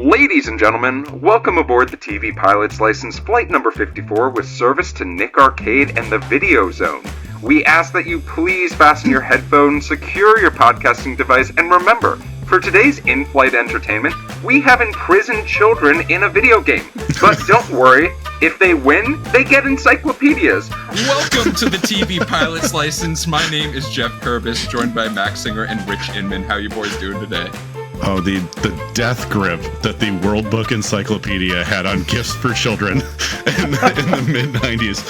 Ladies and gentlemen, welcome aboard the TV Pilot's License Flight number 54 with service to Nick Arcade and the Video Zone. We ask that you please fasten your headphones, secure your podcasting device, and remember, for today's in-flight entertainment, we have imprisoned children in a video game. But don't worry, if they win, they get encyclopedias. Welcome to the TV Pilot's License. My name is Geoff Kerbis, joined by Max Singer and Rich Inman. How you boys doing today? Oh, the death grip that the World Book Encyclopedia had on gifts for children in the mid-90s.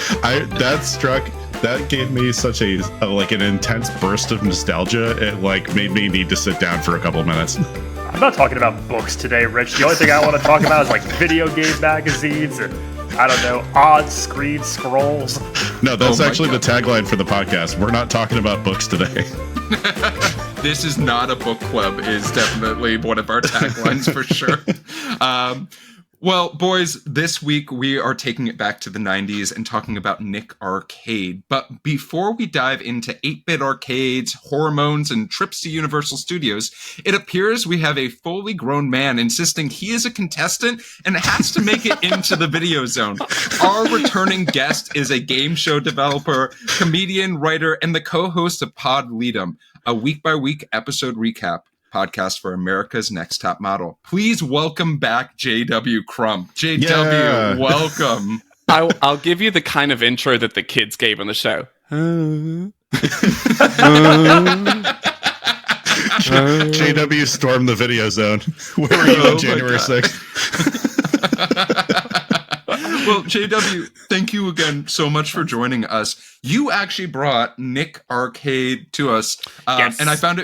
That gave me such an intense burst of nostalgia. It made me need to sit down for a couple of minutes. I'm not talking about books today, Rich. The only thing I want to talk about is video game magazines and, odd screen scrolls. No, that's actually the tagline for the podcast. We're not talking about books today. This is not a book club is definitely one of our taglines for sure. Well, boys, this week we are taking it back to the 90s and talking about Nick Arcade. But before we dive into 8-bit arcades, hormones, and trips to Universal Studios, it appears we have a fully grown man insisting he is a contestant and has to make it into the Video Zone. Our returning guest is a game show developer, comedian, writer, and the co-host of Pod Lead'em, a week-by-week episode recap podcast for America's Next Top Model. Please welcome back JW Crump. JW, welcome. I'll give you the kind of intro that the kids gave on the show. JW stormed the Video Zone. Where were you on January 6th? Well, JW, thank you again so much for joining us. You actually brought Nick Arcade to us, yes. And I found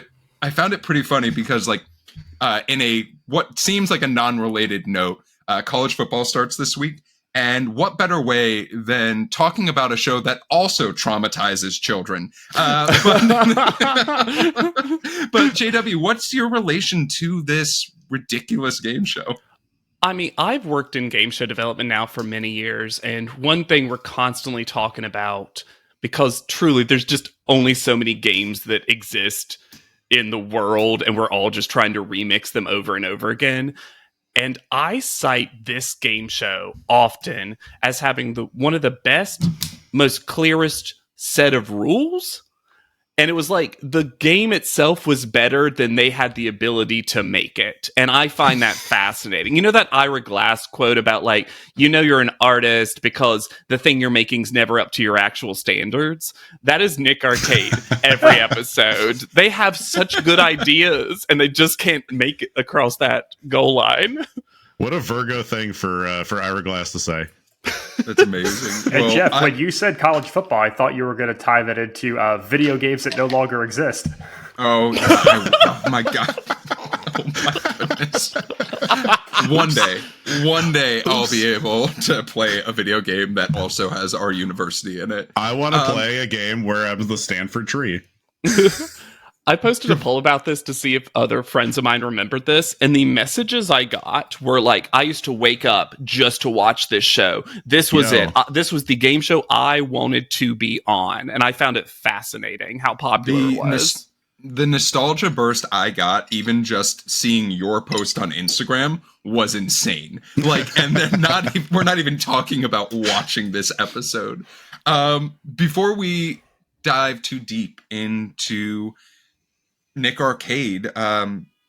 it pretty funny because, in a what seems like a non-related note, college football starts this week, and what better way than talking about a show that also traumatizes children? But JW, what's your relation to this ridiculous game show? I mean, I've worked in game show development now for many years, and one thing we're constantly talking about, because truly there's just only so many games that exist in the world, and we're all just trying to remix them over and over again. And I cite this game show often as having one of the best, most clearest set of rules. And it was like the game itself was better than they had the ability to make it. And I find that fascinating. You know that Ira Glass quote about you're an artist because the thing you're making's never up to your actual standards? That is Nick Arcade every episode. They have such good ideas and they just can't make it across that goal line. What a Virgo thing for Ira Glass to say. That's amazing. And well, Jeff, when you said college football, I thought you were going to tie that into video games that no longer exist. Oh my God. Oh my goodness. One day I'll be able to play a video game that also has our university in it. I want to play a game where I'm the Stanford tree. I posted a poll about this to see if other friends of mine remembered this, and the messages I got were I used to wake up just to watch this show. This was it. This was the game show I wanted to be on, and I found it fascinating how popular it was. The nostalgia burst I got, even just seeing your post on Instagram, was insane. And we're not even talking about watching this episode. Before we dive too deep into Nick Arcade,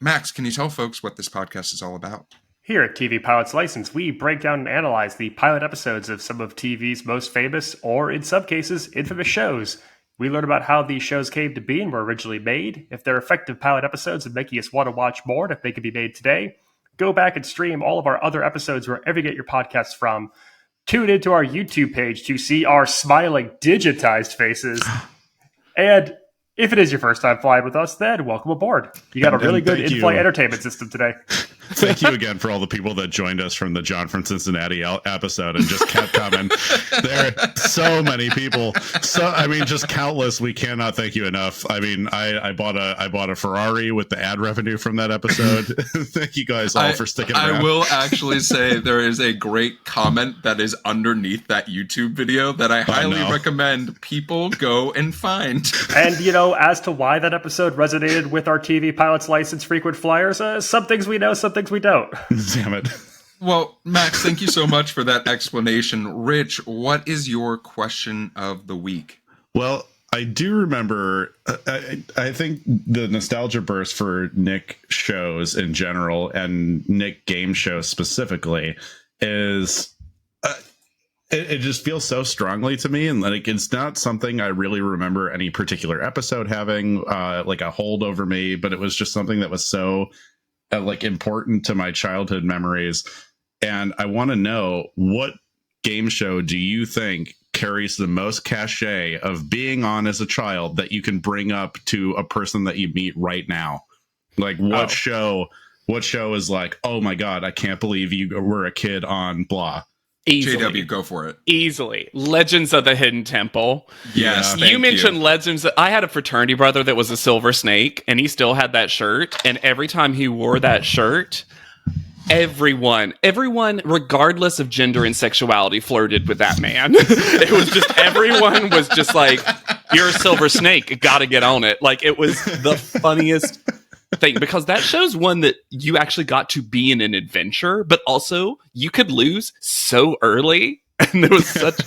Max, can you tell folks what this podcast is all about? Here at TV Pilot's License, we break down and analyze the pilot episodes of some of TV's most famous, or in some cases, infamous shows. We learn about how these shows came to be and were originally made, if they're effective pilot episodes and making us want to watch more, and if they could be made today. Go back and stream all of our other episodes wherever you get your podcasts from. Tune into our YouTube page to see our smiling, digitized faces. And if it is your first time flying with us, then welcome aboard. You got a really good in-flight entertainment system today. Thank you again for all the people that joined us from the John from Cincinnati episode and just kept coming. There are so many people. Just countless. We cannot thank you enough. I bought a Ferrari with the ad revenue from that episode. Thank you guys all for sticking around. I will actually say there is a great comment that is underneath that YouTube video that I highly recommend people go and find. And So as to why that episode resonated with our TV Pilot's License frequent flyers, some things we know, some things we don't. Damn it. Well, Max, thank you so much for that explanation. Rich, what is your question of the week? Well, I do remember, I think the nostalgia burst for Nick shows in general and Nick game shows specifically is it just feels so strongly to me. And like, it's not something I really remember any particular episode having like a hold over me, but it was just something that was so like important to my childhood memories. And I want to know, what game show do you think carries the most cachet of being on as a child that you can bring up to a person that you meet right now? Like what show is like, oh my God, I can't believe you were a kid on blah. Easily. JW, go for it. Easily. Legends of the Hidden Temple. Yes, You mentioned Legends. I had a fraternity brother that was a silver snake, and he still had that shirt. And every time he wore that shirt, everyone, regardless of gender and sexuality, flirted with that man. It was just, everyone was just like, you're a silver snake, gotta get on it. Like, it was the funniest thing, because that shows one that you actually got to be in an adventure, but also you could lose so early. And there was such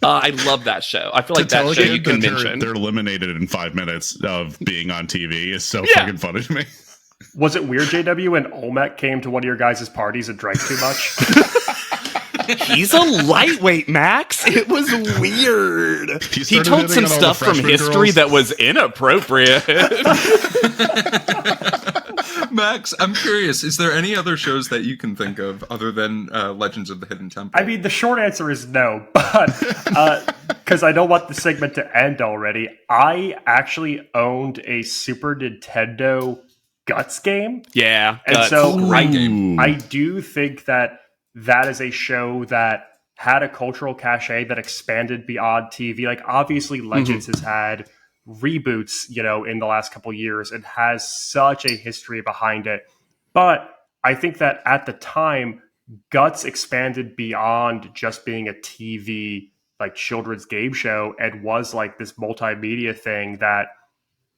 I love that show. I feel like that show you can mention. They're eliminated in 5 minutes of being on TV is so fucking funny to me. Was it weird, JW, when Olmec came to one of your guys' parties and drank too much? He's a lightweight, Max. It was weird. He told some stuff from history that was inappropriate. Max, I'm curious, is there any other shows that you can think of other than Legends of the Hidden Temple? I mean, the short answer is no, but because I don't want the segment to end already, I actually owned a Super Nintendo Guts game. Yeah, and Guts. so Great game. I do think that is a show that had a cultural cachet that expanded beyond TV. Like, obviously, Legends has had reboots, in the last couple years, and has such a history behind it. But I think that at the time, Guts expanded beyond just being a TV, like, children's game show, and was like this multimedia thing that,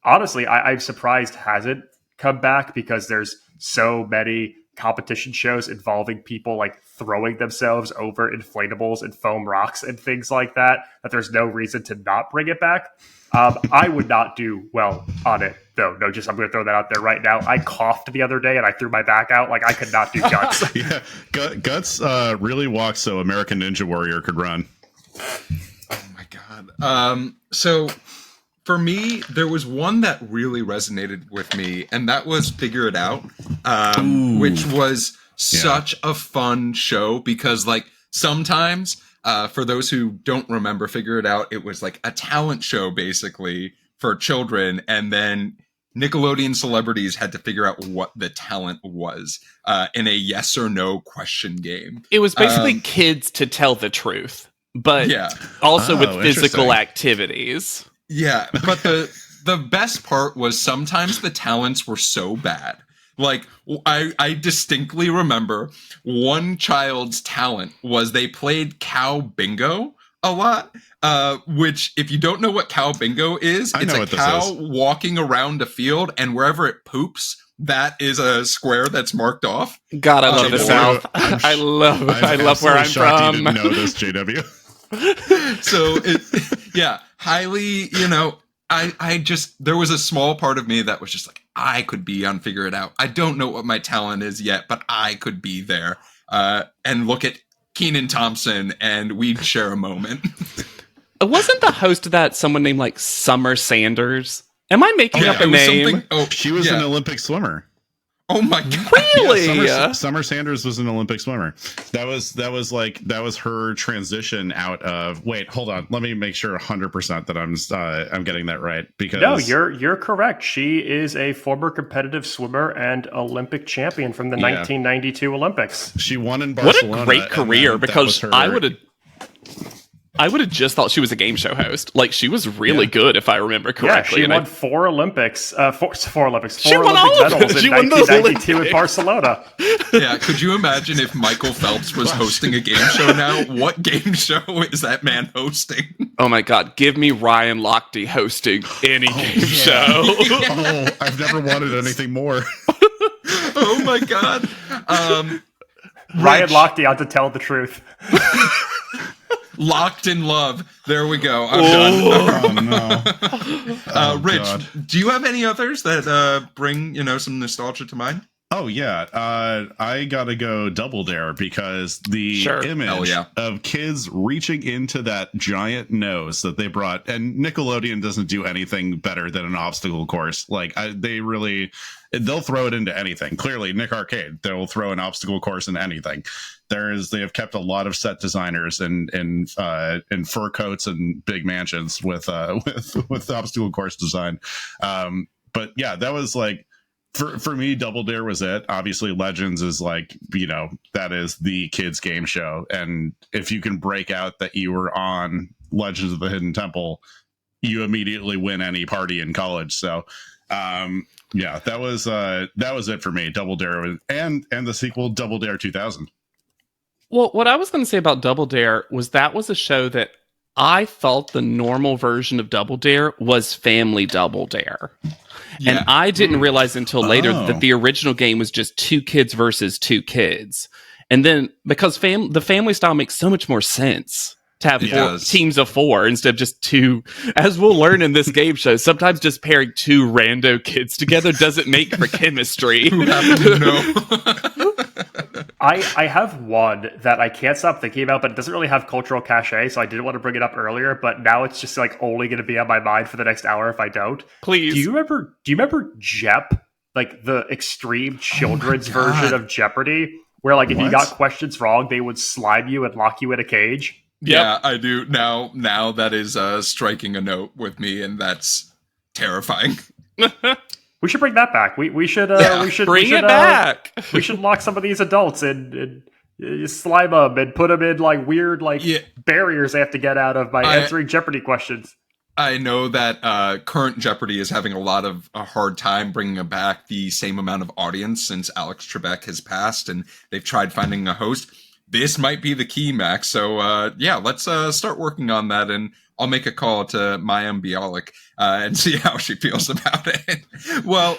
honestly, I'm surprised hasn't come back, because there's so many competition shows involving people like throwing themselves over inflatables and foam rocks and things like that there's no reason to not bring it back. I would not do well on it, though. No, I'm going to throw that out there right now. I coughed the other day and I threw my back out. Like, I could not do Guts. Yeah, Guts really walked so American Ninja Warrior could run. Oh my God. So for me, there was one that really resonated with me, and that was Figure It Out, which was such a fun show, because, like, sometimes, for those who don't remember Figure It Out, it was like a talent show, basically, for children, and then Nickelodeon celebrities had to figure out what the talent was in a yes or no question game. It was basically kids to tell the truth, but also with physical activities. Yeah, but the best part was sometimes the talents were so bad. Like, I distinctly remember one child's talent was they played cow bingo a lot, which, if you don't know what cow bingo is, it's a cow walking around a field, and wherever it poops, that is a square that's marked off. God, I love the South. I love where I'm from. You didn't know this, JW. So, highly, I just, there was a small part of me that was just like, I could be on Figure It Out. I don't know what my talent is yet, but I could be there and look at Kenan Thompson and we'd share a moment. Wasn't the host of that someone named like Summer Sanders? Am I making up a name? She was an Olympic swimmer. Oh my God! Really? Summer Sanders was an Olympic swimmer. That was her transition out of. Wait, hold on. Let me make sure 100% that I'm getting that right. Because no, you're correct. She is a former competitive swimmer and Olympic champion from the 1992 Olympics. She won in Barcelona. What a great career! Because I I would have just thought she was a game show host. Like, she was really good, if I remember correctly. Yeah, she won 4 Olympics. Four Olympics. She 4 won Olympic all of them. medals She in won those 1992 in Olympics. Barcelona. Yeah, could you imagine if Michael Phelps was hosting a game show now? What game show is that man hosting? Oh my God, give me Ryan Lochte hosting any game show. Oh, I've never wanted anything more. Oh my God. Ryan Rich, Lochte out to tell the truth. Locked in love. There we go. I'm done. Oh no. Rich, God. do you have any others that bring some nostalgia to mind? Oh yeah, I gotta go Double Dare because the Hell image yeah. of kids reaching into that giant nose that they brought, and Nickelodeon doesn't do anything better than an obstacle course. Like they'll throw it into anything. Clearly, Nick Arcade, they'll throw an obstacle course in anything. They have kept a lot of set designers in fur coats and big mansions with obstacle course design. But yeah, that was like. For me, Double Dare was it. Obviously, Legends is like, that is the kids' game show. And if you can break out that you were on Legends of the Hidden Temple, you immediately win any party in college. So, yeah, that was it for me. Double Dare and the sequel, Double Dare 2000. Well, what I was going to say about Double Dare was that was a show that I thought the normal version of Double Dare was Family Double Dare. Yeah. And I didn't realize until later that the original game was just 2 kids versus 2 kids. And then because the family style makes so much more sense to have teams of 4 instead of just 2. As we'll learn in this game show, sometimes just pairing 2 rando kids together doesn't make for chemistry. Who happen to know? I have one that I can't stop thinking about, but it doesn't really have cultural cachet, so I didn't want to bring it up earlier, but now it's just like only going to be on my mind for the next hour if I don't. Please. Do you remember Jep? Like the extreme children's version of Jeopardy? Where like if you got questions wrong, they would slime you and lock you in a cage? Yeah, I do. Now that is striking a note with me, and that's terrifying. We should bring that back. We should bring it back. We should lock some of these adults and slime them and put them in like weird barriers they have to get out of by answering Jeopardy questions. I know that current Jeopardy is having a hard time bringing back the same amount of audience since Alex Trebek has passed, and they've tried finding a host. This might be the key, Max. So let's start working on that, and I'll make a call to Mayim Bialik and see how she feels about it. Well,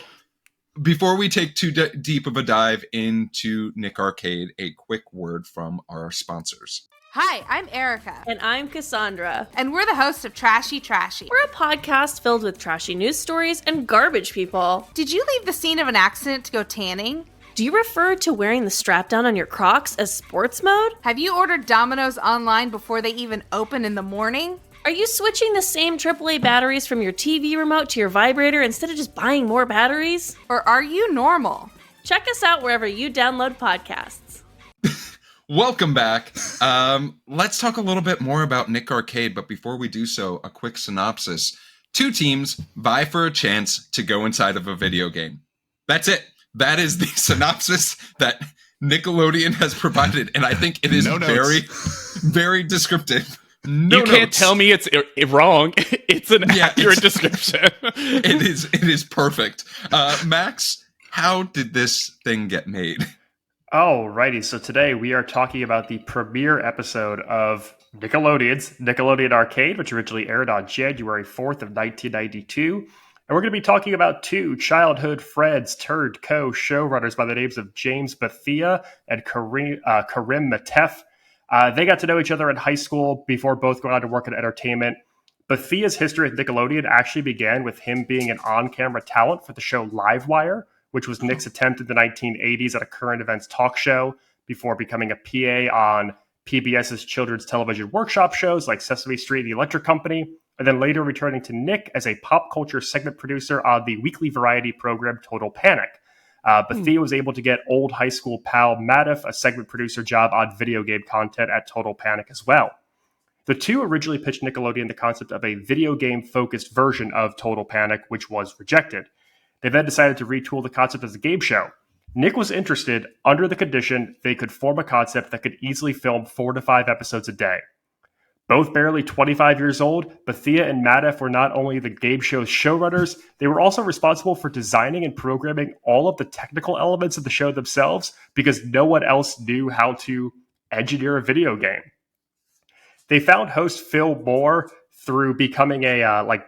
before we take too deep of a dive into Nick Arcade, a quick word from our sponsors. Hi, I'm Erica. And I'm Cassandra. And we're the hosts of Trashy Trashy. We're a podcast filled with trashy news stories and garbage people. Did you leave the scene of an accident to go tanning? Do you refer to wearing the strap down on your Crocs as sports mode? Have you ordered Domino's online before they even open in the morning? Are you switching the same AAA batteries from your TV remote to your vibrator instead of just buying more batteries? Or are you normal? Check us out wherever you download podcasts. Welcome back. Let's talk a little bit more about Nick Arcade, but before we do so, a quick synopsis. 2 teams vie for a chance to go inside of a video game. That's it. That is the synopsis that Nickelodeon has provided, and I think it is very, very descriptive. You can't tell me it's wrong. It's an accurate description. It is perfect. Max, how did this thing get made? Alrighty, so today we are talking about the premiere episode of Nickelodeon's Nickelodeon Arcade, which originally aired on January 4th of 1992. And we're going to be talking about 2 childhood friends turned co-showrunners by the names of James Bethia and Karim Matef. They got to know each other in high school before both going on to work in entertainment. Bethia's history with Nickelodeon actually began with him being an on-camera talent for the show Livewire, which was Nick's attempt in the 1980s at a current events talk show before becoming a PA on PBS's children's television workshop shows like Sesame Street and The Electric Company, and then later returning to Nick as a pop culture segment producer on the weekly variety program Total Panic. Bethia was able to get old high school pal Maddoff a segment producer job on video game content at Total Panic as well. The 2 originally pitched Nickelodeon the concept of a video game-focused version of Total Panic, which was rejected. They then decided to retool the concept as a game show. Nick was interested under the condition they could form a concept that could easily film 4 to 5 episodes a day. Both barely 25 years old, Bethia and Madoff were not only the game show's showrunners, they were also responsible for designing and programming all of the technical elements of the show themselves because no one else knew how to engineer a video game. They found host Phil Moore through becoming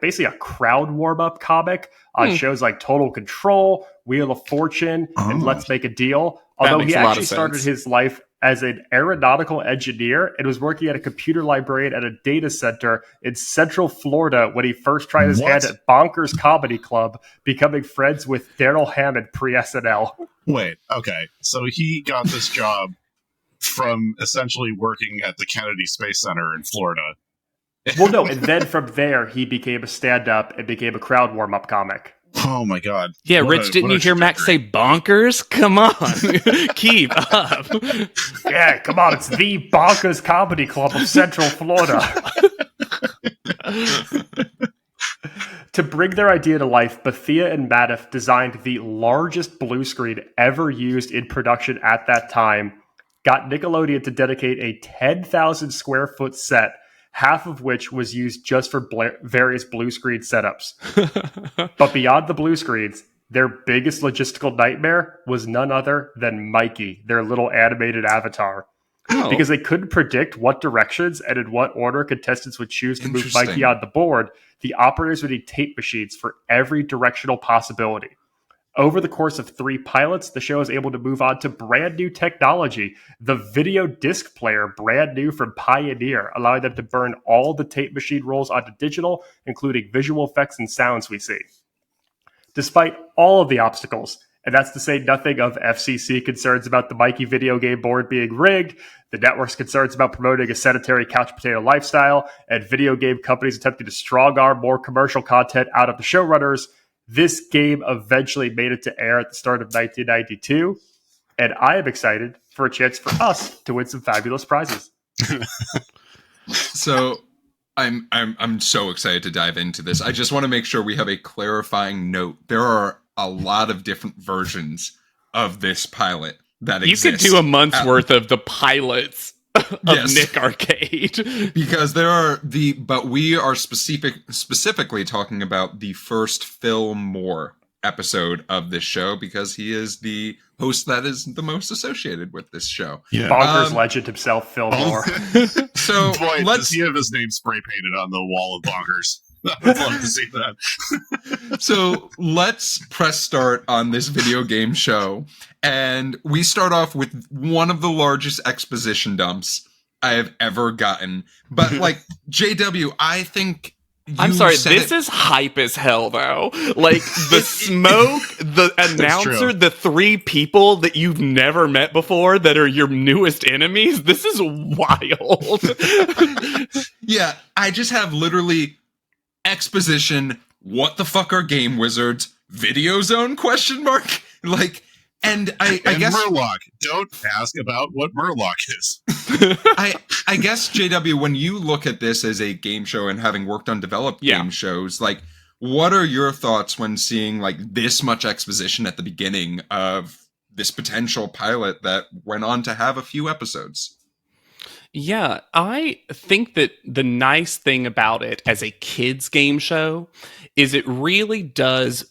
basically a crowd warm-up comic on shows like Total Control, Wheel of Fortune, and Let's Make a Deal. Although he actually started his life as an aeronautical engineer and was working at a computer librarian at a data center in Central Florida when he first tried his hand at Bonkers Comedy Club, becoming friends with Daryl Hammond pre-SNL. Wait, okay. So he got this job from essentially working at the Kennedy Space Center in Florida. Well, no, and then from there, he became a stand-up and became a crowd warm-up comic. Oh my god. Yeah, Rich, didn't you hear Max say bonkers? Come on. Keep up. Yeah, come on. It's the Bonkers Comedy Club of Central Florida. To bring their idea to life, Bethia and Madoff designed the largest blue screen ever used in production at that time, got Nickelodeon to dedicate a 10,000 square foot set, half of which was used just for various blue screen setups. But beyond the blue screens, their biggest logistical nightmare was none other than Mikey, their little animated avatar. Because they couldn't predict what directions and in what order contestants would choose to move Mikey on the board, the operators would need tape machines for every directional possibility. Over the course of 3 pilots, the show was able to move on to brand new technology, the video disc player, brand new from Pioneer, allowing them to burn all the tape machine rolls onto digital, including visual effects and sounds we see. Despite all of the obstacles, and that's to say nothing of FCC concerns about the Mikey video game board being rigged, the network's concerns about promoting a sedentary couch potato lifestyle, and video game companies attempting to strong-arm more commercial content out of the showrunners, this game eventually made it to air at the start of 1992, and I am excited for a chance for us to win some fabulous prizes. So I'm so excited to dive into this. I just want to make sure we have a clarifying note. There are a lot of different versions of this pilot that exist. You could do a month's worth of the pilots of Nick Arcade. Because there are but we are specifically talking about the first Phil Moore episode of this show because he is the host that is the most associated with this show. Yeah. Bonkers legend himself, Phil Moore. So boy, does he have his name spray painted on the wall of Bonkers? I would love to see that. So let's press start on this video game show. And we start off with one of the largest exposition dumps I have ever gotten. But like, JW, I think I'm sorry, this is hype as hell, though. Like, the smoke, the announcer, the 3 people that you've never met before that are your newest enemies. This is wild. Yeah, I just have literally exposition, what the fuck are Game Wizards, Video Zone, ? Like, and I guess Murloc. Don't ask about what Murloc is. I guess, JW, when you look at this as a game show and having worked on developed game shows, like, what are your thoughts when seeing like this much exposition at the beginning of this potential pilot that went on to have a few episodes? Yeah, I think that the nice thing about it as a kids game show is it really does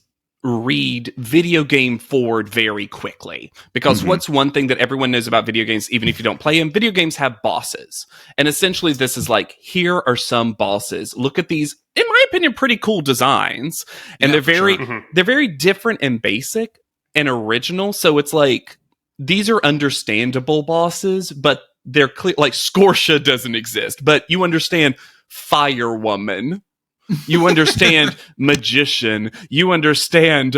read video game forward very quickly. Because what's one thing that everyone knows about video games, even if you don't play them, video games have bosses. And essentially this is like, here are some bosses. Look at these, in my opinion, pretty cool designs. And they're very different and basic and original. So it's like, these are understandable bosses, but they're clear. Like Scotia doesn't exist, but you understand Firewoman. You understand Magician. You understand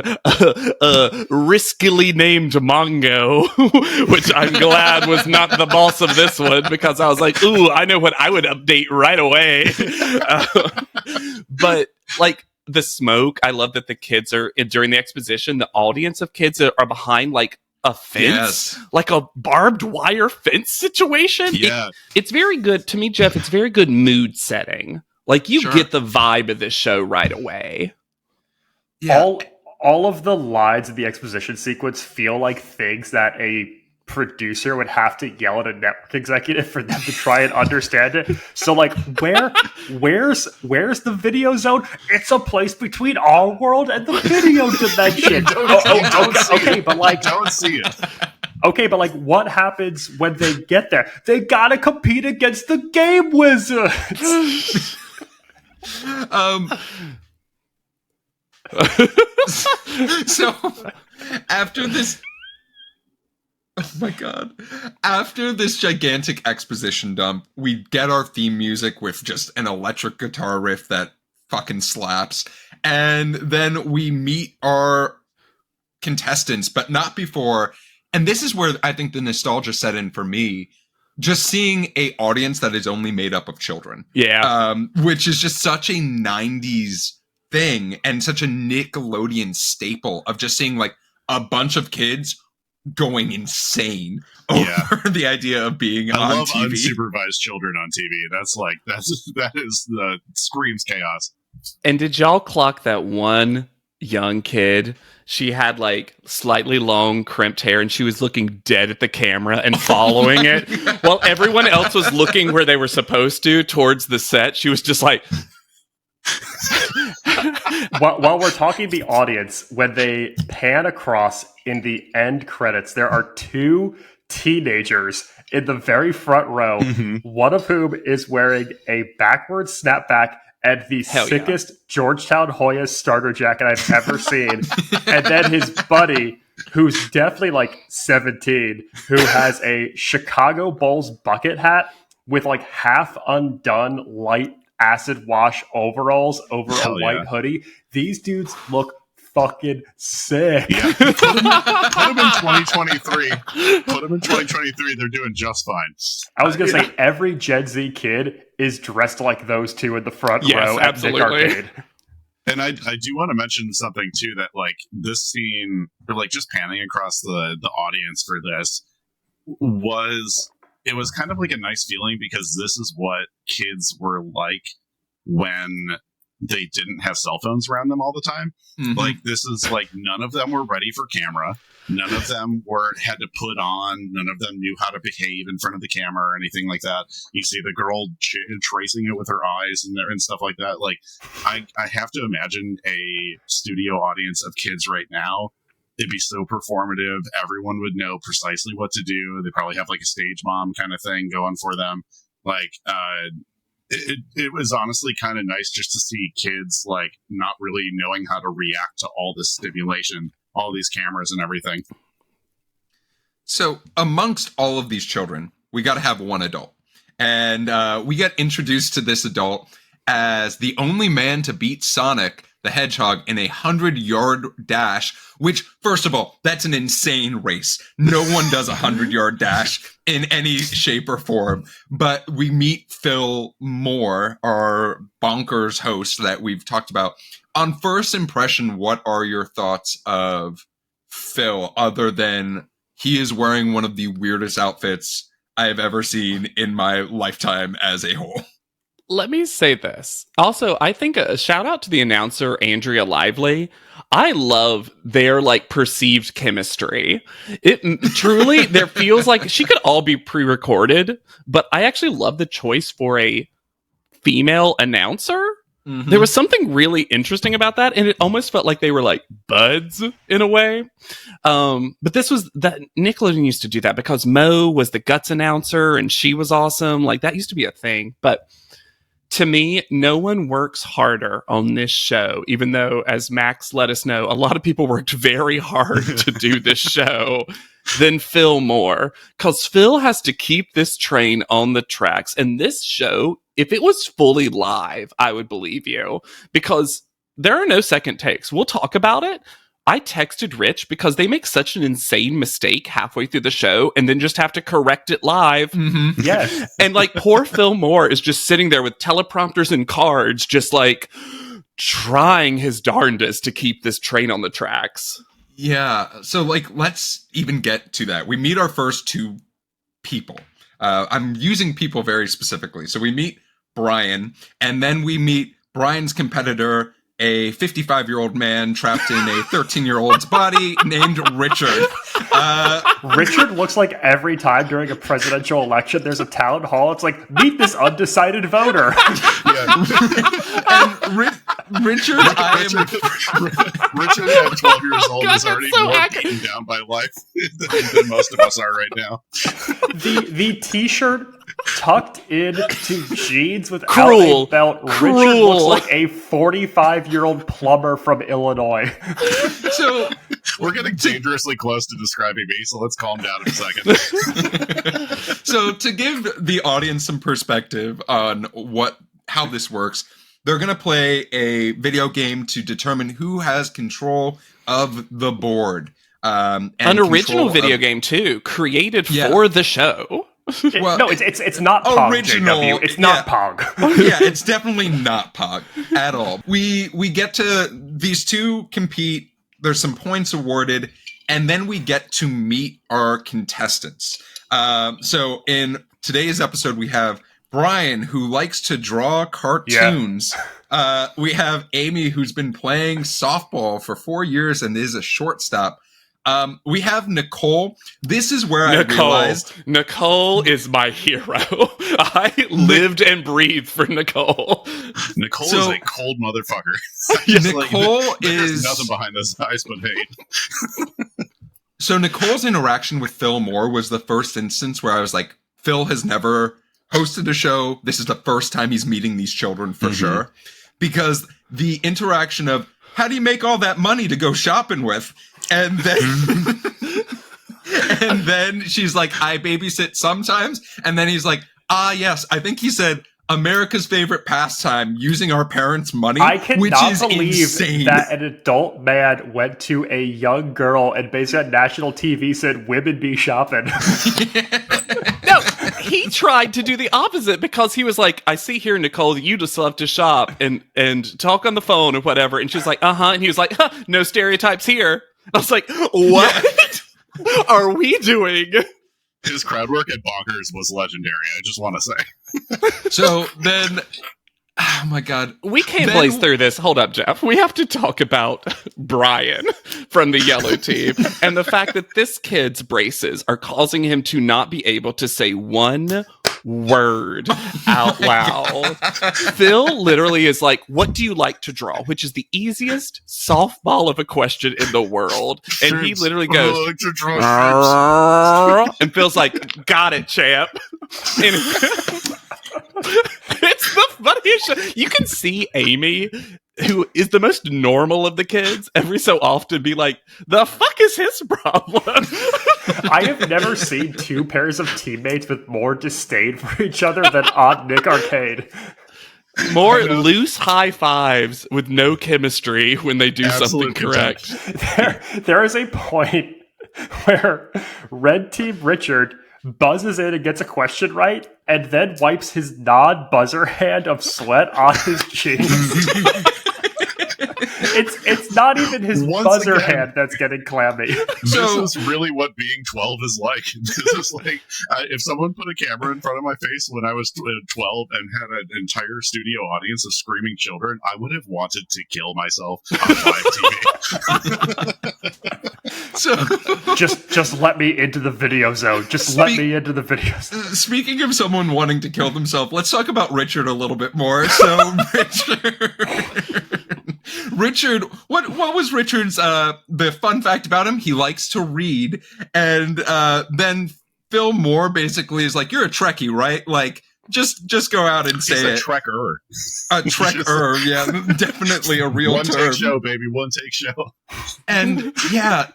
riskily named Mongo, which I'm glad was not the boss of this one because I was like, ooh, I know what I would update right away. But like the smoke, I love that the kids are during the exposition. The audience of kids are behind like a fence, like a barbed wire fence situation. Yeah, it's very good to me, Jeff. It's very good mood setting. Like, you get the vibe of this show right away. Yeah. All of the lines in the exposition sequence feel like things that a producer would have to yell at a network executive for them to try and understand it. So like, where's the video zone? It's a place between our world and the video dimension. Okay, but like, don't see it. Okay, but like, what happens when they get there? They gotta compete against the game wizards. So after this, oh my god, after this gigantic exposition dump, we get our theme music with just an electric guitar riff that fucking slaps, and then we meet our contestants, but not before. And this is where I think the nostalgia set in for me. Just seeing a audience that is only made up of children. Yeah. Which is just such a 90s thing and such a Nickelodeon staple of just seeing like a bunch of kids going insane over the idea of being on I love TV. Unsupervised children on TV. That is the screams chaos. And did y'all clock that one young kid? She had like slightly long crimped hair and she was looking dead at the camera and following it while everyone else was looking where they were supposed to towards the set. She was just like, While we're talking the audience, when they pan across in the end credits, there are two teenagers in the very front row, one of whom is wearing a backwards snapback and the sickest Georgetown Hoya starter jacket I've ever seen. And then his buddy, who's definitely like 17, who has a Chicago Bulls bucket hat with like half undone light acid wash overalls over a white hoodie. These dudes look fucking sick. Yeah. Put them in 2023. Put them in 2023. They're doing just fine. I was going to say, every Gen Z kid is dressed like those two in the front row at Nick Arcade. And I do want to mention something, too, that, like, this scene, or, like, just panning across the audience for this it was kind of like a nice feeling because this is what kids were like when they didn't have cell phones around them all the time. Like, this is like, none of them were ready for camera. None of them had to put on. None of them knew how to behave in front of the camera or anything like that. You see the girl tracing it with her eyes and stuff like that. Like, I have to imagine a studio audience of kids right now. It'd be so performative. Everyone would know precisely what to do. They probably have like a stage mom kind of thing going for them. Like, it was honestly kind of nice just to see kids like not really knowing how to react to all this stimulation, all these cameras and everything. So amongst all of these children, we got to have one adult. And we get introduced to this adult as the only man to beat Sonic the Hedgehog in a 100-yard dash, which, first of all, that's an insane race. No one does a 100-yard dash in any shape or form. But we meet Phil Moore, our Bonkers host that we've talked about. On first impression, what are your thoughts of Phil, other than he is wearing one of the weirdest outfits I have ever seen in my lifetime as a whole? Let me say this. Also, I think a shout out to the announcer, Andrea Lively. I love their like perceived chemistry. It truly, there feels like she could all be pre-recorded, but I actually love the choice for a female announcer. There was something really interesting about that, and it almost felt like they were like buds in a way. But this was that Nickelodeon used to do that because Mo was the Guts announcer, and she was awesome. Like that used to be a thing, but to me, no one works harder on this show, even though, as Max let us know, a lot of people worked very hard to do this show than Phil Moore. Because Phil has to keep this train on the tracks. And this show, if it was fully live, I would believe you. Because there are no second takes. We'll talk about it. I texted Rich because they make such an insane mistake halfway through the show and then just have to correct it live. Yes. And like poor Phil Moore is just sitting there with teleprompters and cards, just like trying his darndest to keep this train on the tracks. Yeah. So like, let's even get to that. We meet our first two people. I'm using people very specifically. So we meet Brian, and then we meet Brian's competitor, a 55-year-old man trapped in a 13-year-old's body named Richard. Richard looks like every time during a presidential election there's a town hall, it's like, meet this undecided voter. And Richard at 12 years old is already so more accurate. beaten down by life than most of us are right now. The t-shirt tucked into jeans without Cruel. a belt. Richard Cruel. looks like a 45-year-old plumber from Illinois. So We're getting dangerously close to describing me, so let's calm down in a second. So to give the audience some perspective on how this works, they're going to play a video game to determine who has control of the board. And An original control video of- game too, created Yeah. for the show. Well, No, it's not Pong, original, JW. It's not yeah. Pong. Yeah, it's definitely not Pog at all. We get to these two compete. There's some points awarded, and then we get to meet our contestants. So in today's episode, we have Brian, who likes to draw cartoons. We have Amy, who's been playing softball for 4 years and is a shortstop. We have Nicole. This is where I realized Nicole is my hero. I lived and breathed for Nicole. Nicole So- is a cold motherfucker. Nicole There's is nothing behind those eyes but hate. So Nicole's interaction with Phil Moore was the first instance where I was like, Phil has never hosted a show. This is the first time he's meeting these children for sure. Because the interaction of, how do you make all that money to go shopping with? And then and then she's like, I babysit sometimes. And then he's like, yes, I think he said America's favorite pastime, using our parents' money, I which cannot is believe insane. that an adult man went to a young girl and basically on national TV said, women be shopping. No, he tried to do the opposite because he was like, I see here, Nicole, you just love to shop and talk on the phone or whatever. And she's like, and he was like, no stereotypes here. I was like, what are we doing? His crowd work at Bonkers was legendary, I just want to say. So then, oh my God. We can't Then- blaze through this. Hold up, Jeff. We have to talk about Brian from the yellow team and the fact that this kid's braces are causing him to not be able to say one word out loud. Phil literally is like, what do you like to draw? Which is the easiest softball of a question in the world. And he literally goes, I like to draw shapes. and Phil's like, got it, champ. And it's the funniest shit. You can see Amy, who is the most normal of the kids, every so often be like, the fuck is his problem? I have never seen two pairs of teammates with more disdain for each other than on Nick Arcade. More loose high fives with no chemistry when they do Absolute something correct. There is a point where Red Team Richard buzzes in and gets a question right, and then wipes his non-buzzer hand of sweat on his jeans. It's not even his Once buzzer again- hand that's getting clammy. So- This is really what being 12 is like. This is like, if someone put a camera in front of my face when I was 12 and had an entire studio audience of screaming children, I would have wanted to kill myself on live TV. So Just let me into the video zone. Just let me into the video zone. speaking of someone wanting to kill themselves, let's talk about Richard a little bit more. So Richard, what was Richard's the fun fact about him? He likes to read, and then Phil Moore basically is like, "You're a Trekkie, right? Like, just go out and say He's a it." trekker. A trekker, yeah, definitely a real One term. take show, baby. One take show. And yeah,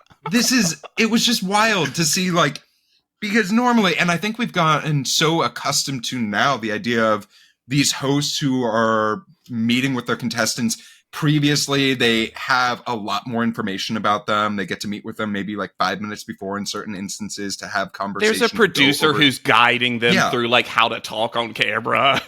it was just wild to see, like, because normally, and I think we've gotten so accustomed to now the idea of these hosts who are meeting with their contestants. Previously, they have a lot more information about them. They get to meet with them maybe like 5 minutes before in certain instances to have conversations. There's a producer who's guiding them Yeah. through like how to talk on camera.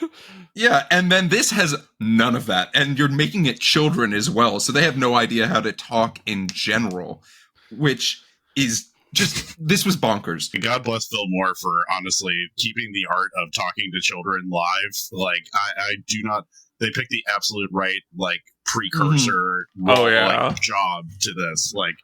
Yeah, and then this has none of that. And you're making it children as well. So they have no idea how to talk in general, which is just, this was bonkers. God bless Phil Moore for honestly keeping the art of talking to children live. Like, I do not. they picked the absolute right like precursor job to this, like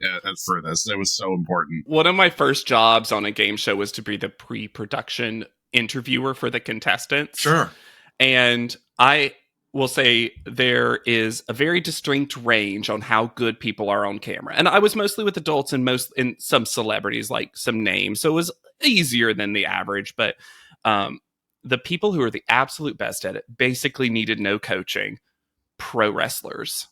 for this. It was so important. One of my first jobs on a game show was to be the pre-production interviewer for the contestants. Sure. And I will say there is a very distinct range on how good people are on camera. And I was mostly with adults and some celebrities, like some names. So it was easier than the average. But the people who are the absolute best at it basically needed no coaching. Pro wrestlers.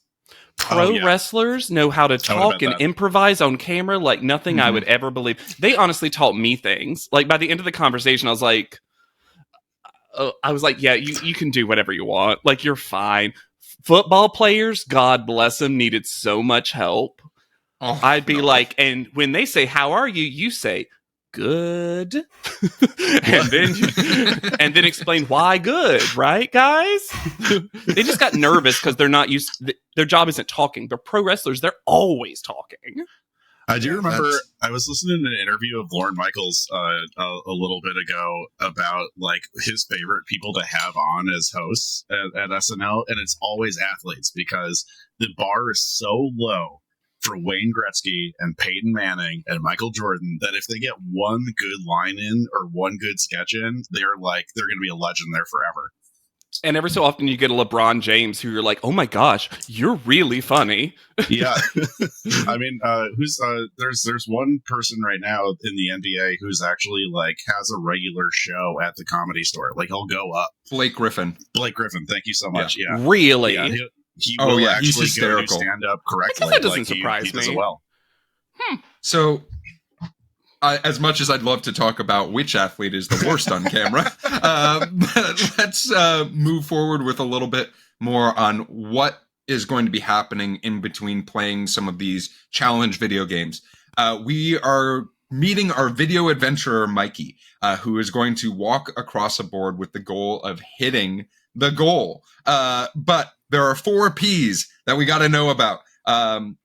Wrestlers know how to talk and improvise on camera like nothing I would ever believe. They honestly taught me things. Like by the end of the conversation, I was like, yeah, you can do whatever you want. Like, you're fine. Football players, God bless them, needed so much help. I'd be like, and when they say, how are you? You say, good. and then explain why good, right, guys? They just got nervous because they're not used. Their job isn't talking. They're pro wrestlers. They're always talking. I do remember I was listening to an interview of Lorne Michaels a little bit ago about like his favorite people to have on as hosts at SNL, and it's always athletes because the bar is so low for Wayne Gretzky and Peyton Manning and Michael Jordan that if they get one good line in or one good sketch in, they're going to be a legend there forever. And every so often you get a LeBron James who you're like, oh my gosh, you're really funny. Yeah. I mean, there's one person right now in the NBA who's actually like has a regular show at the Comedy Store. Like he'll go up. Blake Griffin. Thank you so much. Yeah. Really? Yeah, he will actually he's hysterical. go stand up correctly. That doesn't surprise he does me. it well. So, as much as I'd love to talk about which athlete is the worst on camera, let's move forward with a little bit more on what is going to be happening in between playing some of these challenge video games. We are meeting our video adventurer, Mikey, who is going to walk across a board with the goal of hitting the goal. But there are 4 Ps that we got to know about.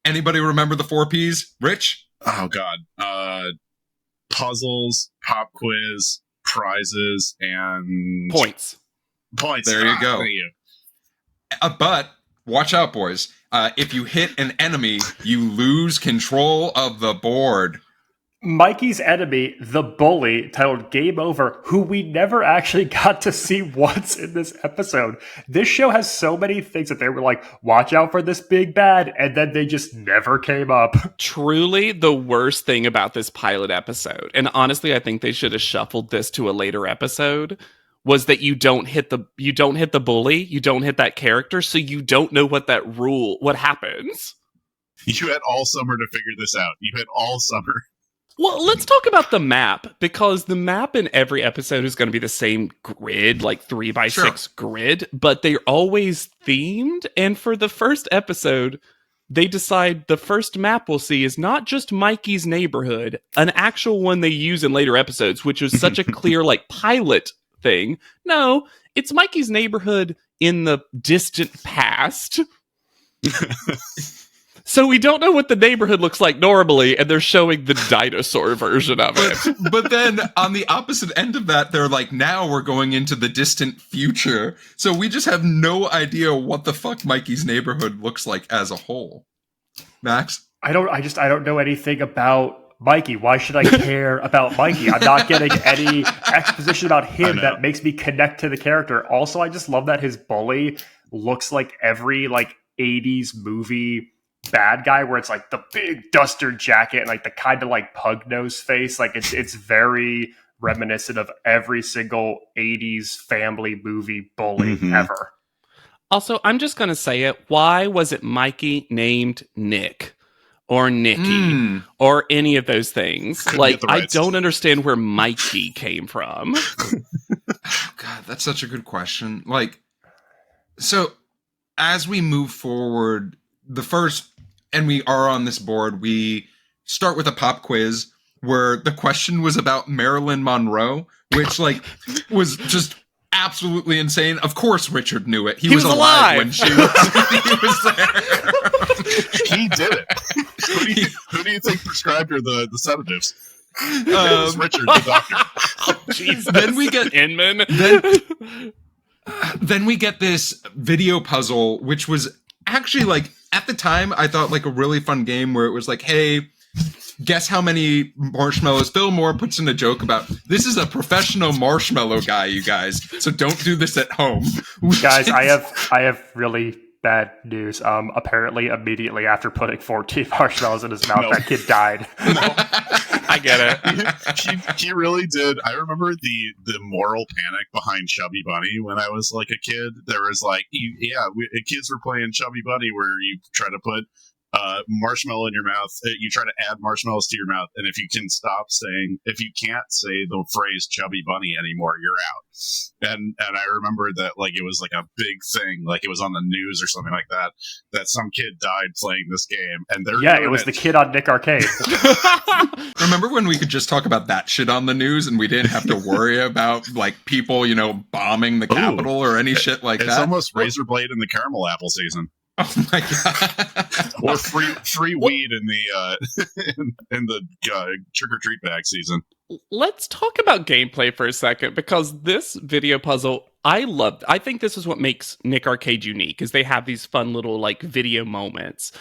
Anybody remember the 4 Ps? Rich? Oh, God. Puzzles, pop quiz, prizes, and Points. There you go. Thank you. But watch out, boys. If you hit an enemy, you lose control of the board. Mikey's enemy, the bully, titled Game Over, who we never actually got to see once in this episode. This show has so many things that they were like, watch out for this big bad, and then they just never came up. Truly the worst thing about this pilot episode, and honestly I think they should have shuffled this to a later episode, was that you don't hit the bully, you don't hit that character, so you don't know what happens. You had all summer to figure this out. You had all summer. Well, let's talk about the map, because the map in every episode is going to be the same grid, like 3x6 grid, but they're always themed. And for the first episode, they decide the first map we'll see is not just Mikey's neighborhood, an actual one they use in later episodes, which is such a clear, like, pilot thing. No, it's Mikey's neighborhood in the distant past. So we don't know what the neighborhood looks like normally, and they're showing the dinosaur version of it. But then on the opposite end of that, they're like, now we're going into the distant future. So we just have no idea what the fuck Mikey's neighborhood looks like as a whole. Max? I don't know anything about Mikey. Why should I care about Mikey? I'm not getting any exposition about him that makes me connect to the character. Also, I just love that his bully looks like every like 80s movie bad guy, where it's like the big duster jacket and like the kind of like pug nose face. Like it's very reminiscent of every single 80s family movie bully ever. Also, I'm just gonna say it. Why was it Mikey named Nick or Nikki or any of those things? Like, I don't understand where Mikey came from. God, that's such a good question. Like, so as we move forward, and we are on this board, we start with a pop quiz where the question was about Marilyn Monroe, which like was just absolutely insane. Of course Richard knew it. He was alive when he was there. He did it. Who do you think prescribed her the sedatives? It was Richard, the doctor. Jesus. Then we get Inman. then we get this video puzzle, which was actually like at the time I thought like a really fun game where it was like, hey, guess how many marshmallows. Phil Moore puts in a joke about this is a professional marshmallow guy, you guys, so don't do this at home. Guys, I have really bad news. Apparently immediately after putting 14 marshmallows in his mouth, that kid died. I get it. He really did. I remember the moral panic behind Chubby Bunny when I was like a kid. There was like, kids were playing Chubby Bunny where you try to put marshmallow in your mouth. You try to add marshmallows to your mouth, and if you can't say the phrase "chubby bunny" anymore, you're out. And I remember that like it was like a big thing, like it was on the news or something like that. That some kid died playing this game, and it was the kid on Nick Arcade. Remember when we could just talk about that shit on the news and we didn't have to worry about like people, bombing the Capitol or any shit like that? It's almost Razor Blade in the caramel apple season. Oh my god! Or free weed in the in the trick or treat bag season. Let's talk about gameplay for a second, because this video puzzle I loved. I think this is what makes Nick Arcade unique, is they have these fun little like video moments.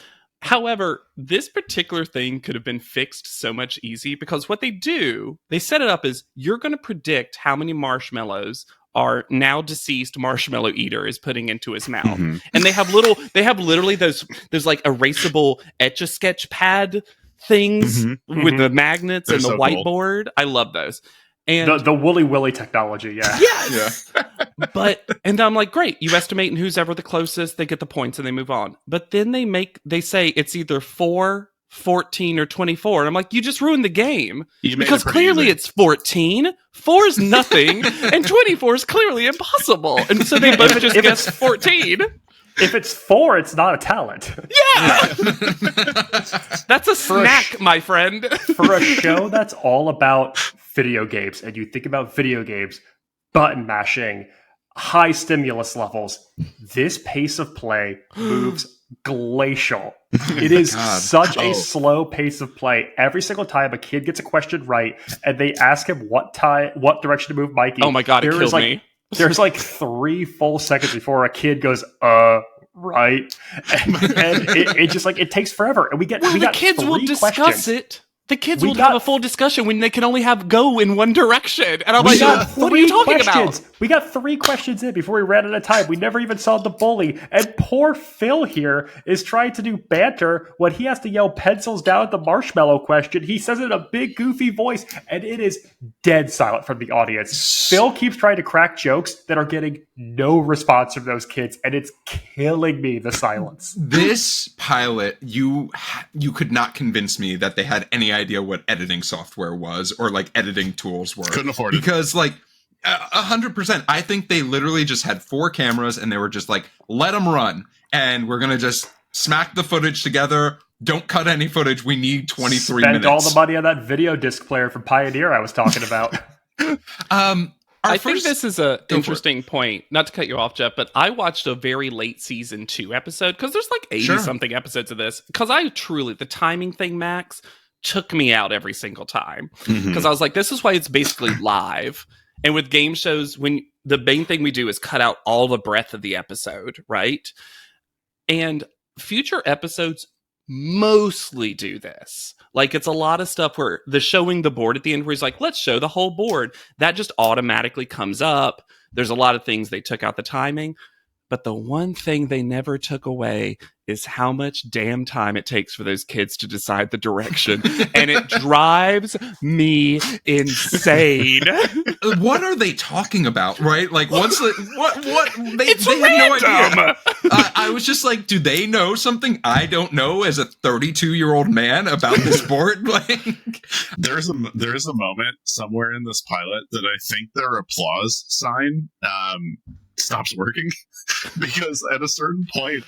However, this particular thing could have been fixed so much easy, because what they do, they set it up as you're going to predict how many marshmallows our now deceased marshmallow eater is putting into his mouth. Mm-hmm. And they have literally those like erasable Etch-a-Sketch pad things with the magnets. They're and the so whiteboard. Cool. I love those. And the Woolly Willy technology, yeah. Yes! Yeah. And I'm like, great, you estimate, and who's ever the closest, they get the points and they move on. But then they say it's either 4, 14, or 24. And I'm like, you just ruined the game. Because clearly it's 14. 4 is nothing. And 24 is clearly impossible. And so they both just guess 14. If it's 4, it's not a talent. Yeah! That's a snack, my friend. For a show that's all about video games, and you think about video games, button mashing, high stimulus levels, this pace of play moves glacial. It is such a slow pace of play. Every single time a kid gets a question right and they ask him what direction to move Mikey. Oh my god, it killed me. There's like 3 full seconds before a kid goes, right. And it just like, it takes forever. And we got the kids will discuss questions. It. The kids will have a full discussion when they can only go in one direction. And I'm like, what are you talking about? We got 3 questions in before we ran out of time. We never even saw the bully. And poor Phil here is trying to do banter when he has to yell pencils down at the marshmallow question. He says it in a big, goofy voice, and it is dead silent from the audience. Phil keeps trying to crack jokes that are getting no response from those kids, and it's killing me, the silence. This pilot, you could not convince me that they had any idea what editing software was or like editing tools were. Couldn't afford it. Because like 100%, I think they literally just had 4 cameras and they were just like, let them run. And we're going to just smack the footage together. Don't cut any footage. We need 23 minutes. Spend all the money on that video disc player from Pioneer I was talking about. I think this is an interesting point. Not to cut you off, Geoff, but I watched a very late season 2 episode, because there's like 80-something episodes of this. Because the timing thing, Max, took me out every single time. Because I was like, this is why it's basically live. And with game shows, when the main thing we do is cut out all the breadth of the episode, right? And future episodes mostly do this. Like, it's a lot of stuff where the showing the board at the end where he's like, let's show the whole board. That just automatically comes up. There's a lot of things they took out the timing. But the one thing they never took away is how much damn time it takes for those kids to decide the direction. And it drives me insane. What are they talking about, right? Like, what? They it's had random. No idea. I was just like, do they know something I don't know as a 32-year-old man about this board? Like, there's a moment somewhere in this pilot that I think their applause sign stops working because at a certain point,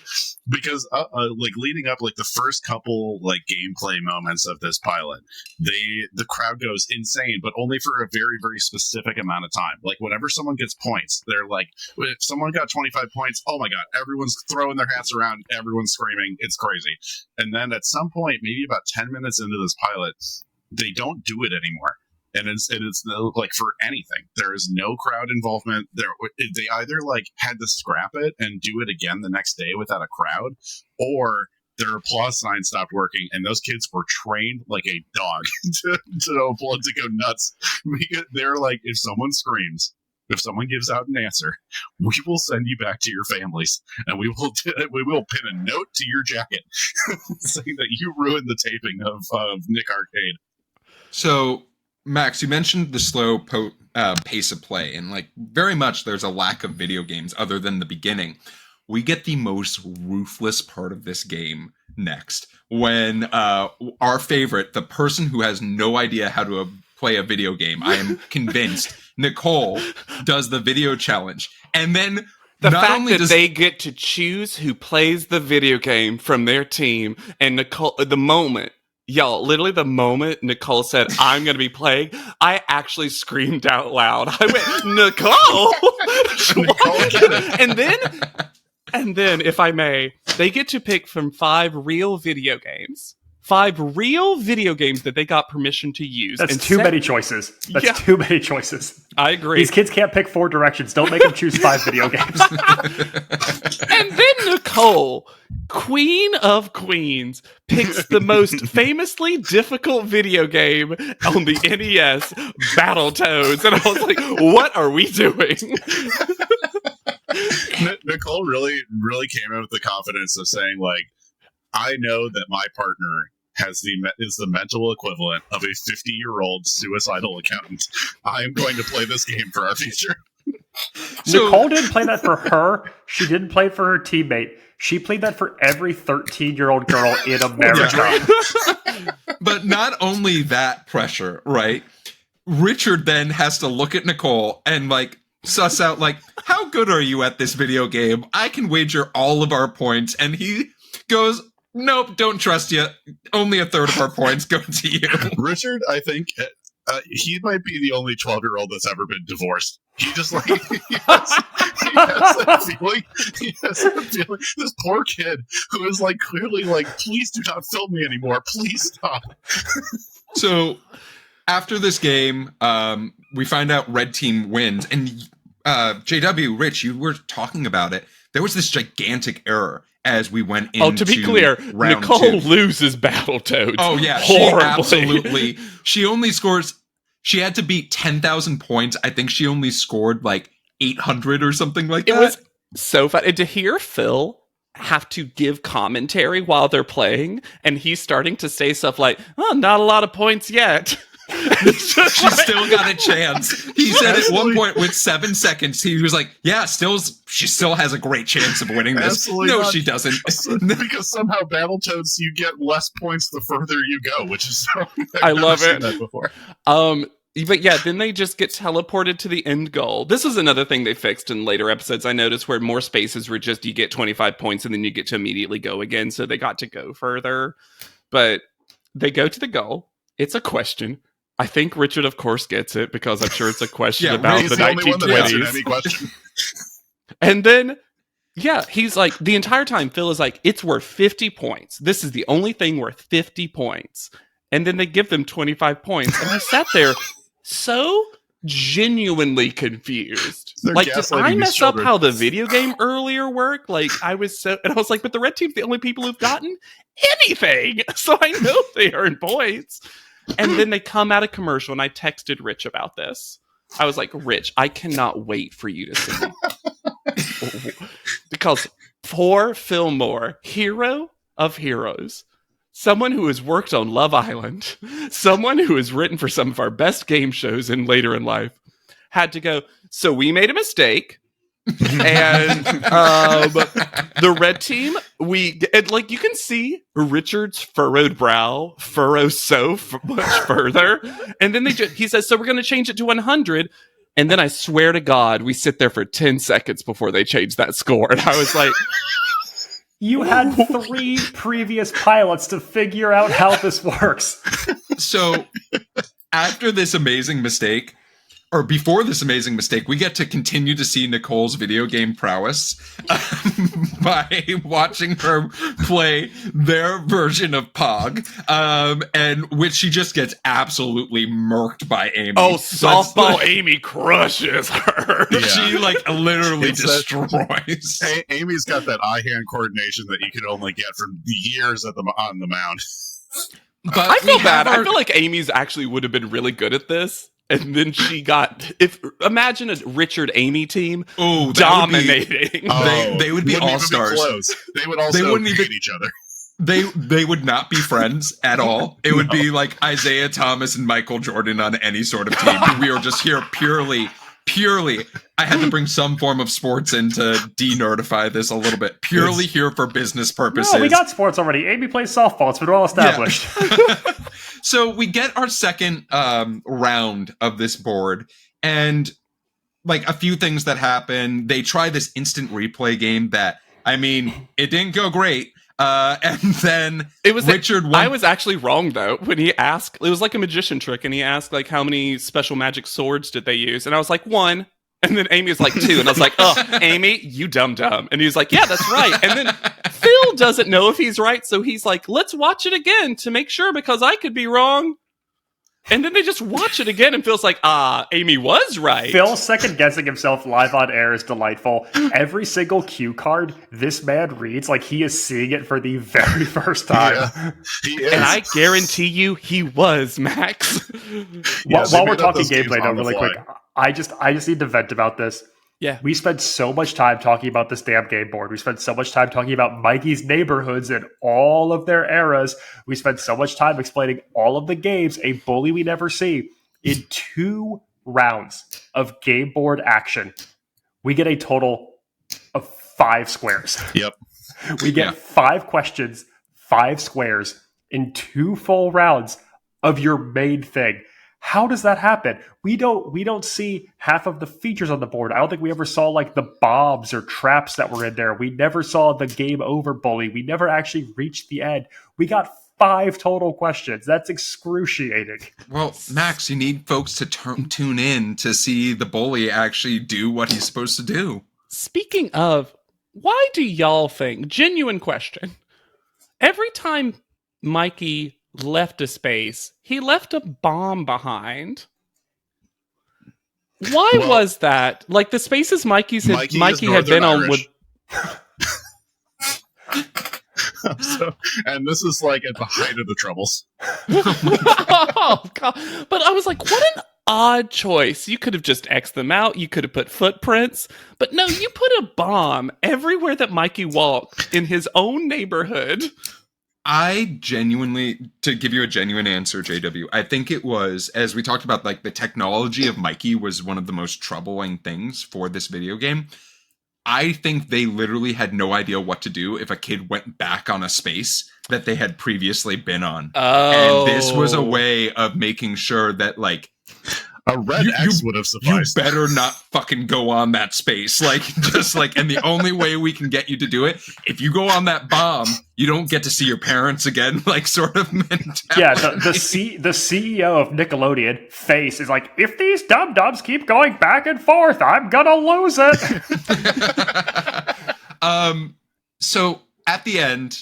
because like leading up, like the first couple like gameplay moments of this pilot, the crowd goes insane, but only for a very, very specific amount of time. Like whenever someone gets points, they're like, if someone got 25 points, oh my god, everyone's throwing their hats around, everyone's screaming, it's crazy. And then at some point, maybe about 10 minutes into this pilot, they don't do it anymore. And it's like for anything, there is no crowd involvement. They either like had to scrap it and do it again the next day without a crowd, or their applause sign stopped working, and those kids were trained like a dog to go nuts. They're like, if someone screams, if someone gives out an answer, we will send you back to your families, and we will pin a note to your jacket saying that you ruined the taping of Nick Arcade. So, Max, you mentioned the slow pace of play, and like very much there's a lack of video games other than the beginning. We get the most ruthless part of this game next, when our favorite, the person who has no idea how to play a video game, I am convinced, Nicole, does the video challenge. And then the fact that they get to choose who plays the video game from their team, and Nicole, the moment Nicole said, I'm going to be playing, I actually screamed out loud. I went, Nicole! Nicole And then, if I may, they get to pick from 5 real video games. 5 real video games that they got permission to use. That's too many choices. Too many choices. I agree. These kids can't pick 4 directions. Don't make them choose 5 video games. And then Nicole, Queen of Queens, picks the most famously difficult video game on the NES, Battletoads. And I was like, what are we doing? Nicole really came out with the confidence of saying, like, I know that my partner is the mental equivalent of a 50-year-old suicidal accountant. I am going to play this game for our future. So, Nicole didn't play that for her. She didn't play it for her teammate. She played that for every 13-year-old girl in America. But not only that pressure, right? Richard then has to look at Nicole and, like, suss out, like, how good are you at this video game? I can wager all of our points. And he goes, nope, don't trust you. Only a third of our points go to you. Richard, I think he might be the only 12-year-old that's ever been divorced. He just like he has that feeling. This poor kid who is like clearly like, please do not film me anymore. Please stop. So after this game, we find out Red Team wins, and JW, Rich, you were talking about it. There was this gigantic error as we went into to be clear, Nicole 2. Loses Battletoads. Oh yeah, horribly. She only scores. She had to beat 10,000 points. I think she only scored like 800 or something like that. It was so fun. And to hear Phil have to give commentary while they're playing, and he's starting to say stuff like, "Oh, not a lot of points yet." She still got a chance. He said at one point with 7 seconds, he was like, yeah, she still has a great chance of winning this. Absolutely no, not. she doesn't. Because somehow Battletoads, you get less points the further you go, which is so... I love it. That before. But yeah, then they just get teleported to the end goal. This is another thing they fixed in later episodes, I noticed, where more spaces were just, you get 25 points and then you get to immediately go again, so they got to go further. But they go to the goal. It's a question. I think Richard, of course, gets it, because I'm sure it's a question about the 1920s. And then, yeah, he's like, the entire time, Phil is like, it's worth 50 points. This is the only thing worth 50 points. And then they give them 25 points. And I sat there so genuinely confused. Like, did I mess up how the video game earlier worked? Like, I was like, but the red team's the only people who've gotten anything. So I know they earn points. And then they come out of commercial, and I texted Rich about this. I was like, Rich, I cannot wait for you to see. Because poor Phil Moore, hero of heroes, someone who has worked on Love Island, someone who has written for some of our best game shows later in life, had to go, so we made a mistake. And the red team, like, you can see Richard's furrowed brow furrow so much further, and then he says, so we're going to change it to 100. And then I swear to God, we sit there for 10 seconds before they change that score, and I was like, you had 3 previous pilots to figure out how this works. So after this amazing mistake, or before this amazing mistake, we get to continue to see Nicole's video game prowess by watching her play their version of Pog, and which she just gets absolutely murked by Amy. Oh, softball Amy crushes her. Yeah. She like literally It's destroys. Amy's got that eye-hand coordination that you can only get from years on the mound. But I feel we bad. have our- I feel like Amy's actually would have been really good at this. And then she got, imagine a Richard Amy team Oh, that dominating. They would be Wouldn't even all-stars. close. They would also wouldn't hate even- each other. They would not be friends at all. It would be like Isaiah Thomas and Michael Jordan on any sort of team. We are just here purely. I had to bring some form of sports in to de-nerdify this a little bit. Purely here for business purposes. No, we got sports already. Amy plays softball. It's been well established. So we get our second round of this board, and like a few things that happen. They try this instant replay game that, I mean, it didn't go great. And then It was Richard won. I was actually wrong though when he asked. It was like a magician trick, and he asked like, "How many special magic swords did they use?" And I was like, 1. And then Amy was like 2, and I was like, "Oh, Amy, you dumb." And he was like, "Yeah, that's right." And then Phil doesn't know if he's right, so he's like, "Let's watch it again to make sure because I could be wrong." And then they just watch it again, and Phil's like, Amy was right. Phil second guessing himself live on air is delightful. Every single cue card this man reads like he is seeing it for the very first time. Yeah, he is. And I guarantee you, he was, Max. Yeah, they While we're made up talking those games gameplay, though, on the really fly. quick, I just need to vent about this. Yeah. We spent so much time talking about this damn game board. We spent so much time talking about Mikey's neighborhoods and all of their eras. We spent so much time explaining all of the games a bully we never see. In 2 rounds of game board action, we get a total of 5 squares. Yep. We get 5 questions, 5 squares in 2 full rounds of your main thing. How does that happen? We don't see half of the features on the board. I don't think we ever saw like the bombs or traps that were in there. We never saw the game over bully. We never actually reached the end. We got 5 total questions. That's excruciating. Well, Max, you need folks to tune in to see the bully actually do what he's supposed to do. Speaking of, why do y'all think, genuine question, every time Mikey left a space, he left a bomb behind? Why was that? Like the spaces Mikey had been on would... And this is like at the height of the troubles. Oh, God. But I was like, what an odd choice. You could have just X'd them out. You could have put footprints. But no, you put a bomb everywhere that Mikey walked in his own neighborhood. I genuinely, to give you a genuine answer, JW, I think it was, as we talked about, like the technology of Mikey was one of the most troubling things for this video game. I think they literally had no idea what to do if a kid went back on a space that they had previously been on. Oh. And this was a way of making sure that, like, A red X would have you sufficed. better not fucking go on that space. Like, just like, and the only way we can get you to do it, if you go on that bomb, you don't get to see your parents again, like, sort of mentality. Yeah, the CEO of Nickelodeon, Face, is like, if these dum-dums keep going back and forth, I'm gonna lose it. So at the end,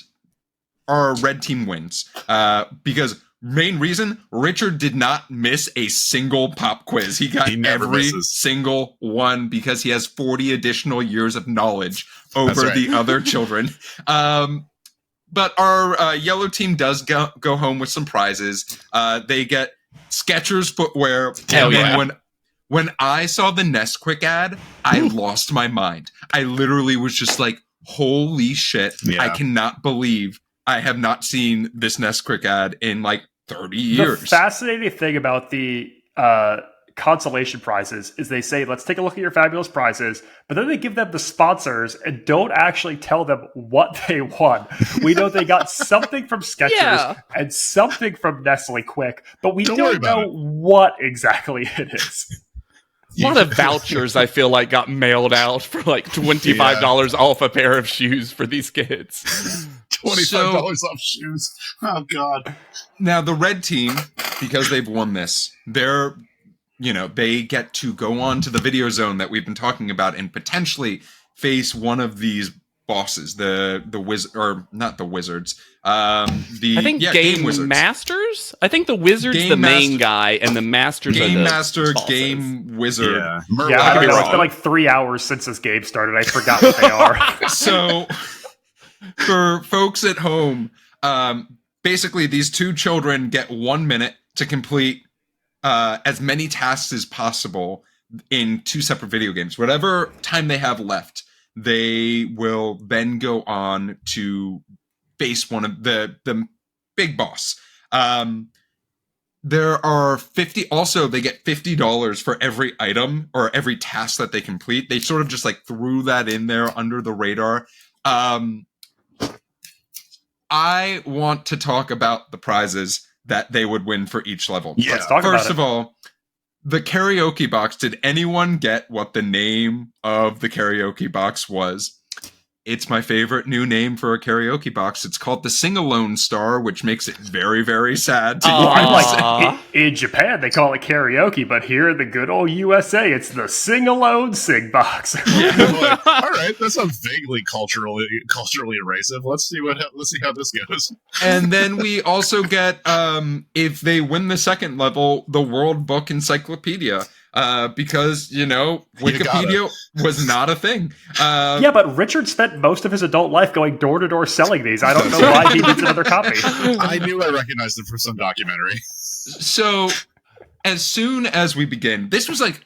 our red team wins because main reason, Richard did not miss a single pop quiz. He got never every misses. single one because he has 40 additional years of knowledge over That's right. the other children. But our yellow team does go home with some prizes. They get Skechers footwear. Hell And then yeah. when I saw the Nesquik ad, I lost my mind. I literally was just like, holy shit. Yeah. I cannot believe I have not seen this Nesquik ad in like 30 years. The fascinating thing about the consolation prizes is they say, let's take a look at your fabulous prizes, but then they give them the sponsors and don't actually tell them what they won. We know they got something from Skechers Yeah. and something from Nestle Quick, but we Don't worry don't about know what exactly it is. A lot of vouchers, I feel like, got mailed out for like $25 off a pair of shoes for these kids. $25 off shoes. Oh, God. Now, the red team, because they've won this, they're they get to go on to the video zone that we've been talking about and potentially face one of these bosses, the wizard, or not the wizards. I think game wizards. Masters. I think the wizard's Game the main Master- guy, and the masters are Game the Master, bosses. Game Wizard. Yeah, Yeah, I don't know. It's been like 3 hours since this game started. I forgot what they are. So, for folks at home, basically these two children get 1 minute to complete as many tasks as possible in two separate video games. Whatever time they have left, they will then go on to face one of the big boss. There are 50. Also, they get $50 for every item or every task that they complete. They sort of just like threw that in there under the radar. I want to talk about the prizes that they would win for each level. Yeah. Let's talk about First it. of all, the karaoke box. Did anyone get what the name of the karaoke box was? It's my favorite new name for a karaoke box. It's called the Sing Alone Star, which makes it very, very sad to Aw. use. I'm like, in Japan, they call it karaoke, but here in the good old USA, it's the Sing Alone Sing Box. Like, all right, that sounds vaguely culturally abrasive. Let's see how this goes. And then we also get, if they win the second level, the World Book Encyclopedia. Because, Wikipedia was not a thing. Yeah, but Richard spent most of his adult life going door to door selling these. I don't know why he needs another copy. I knew I recognized it from some documentary. So, as soon as we begin, this was like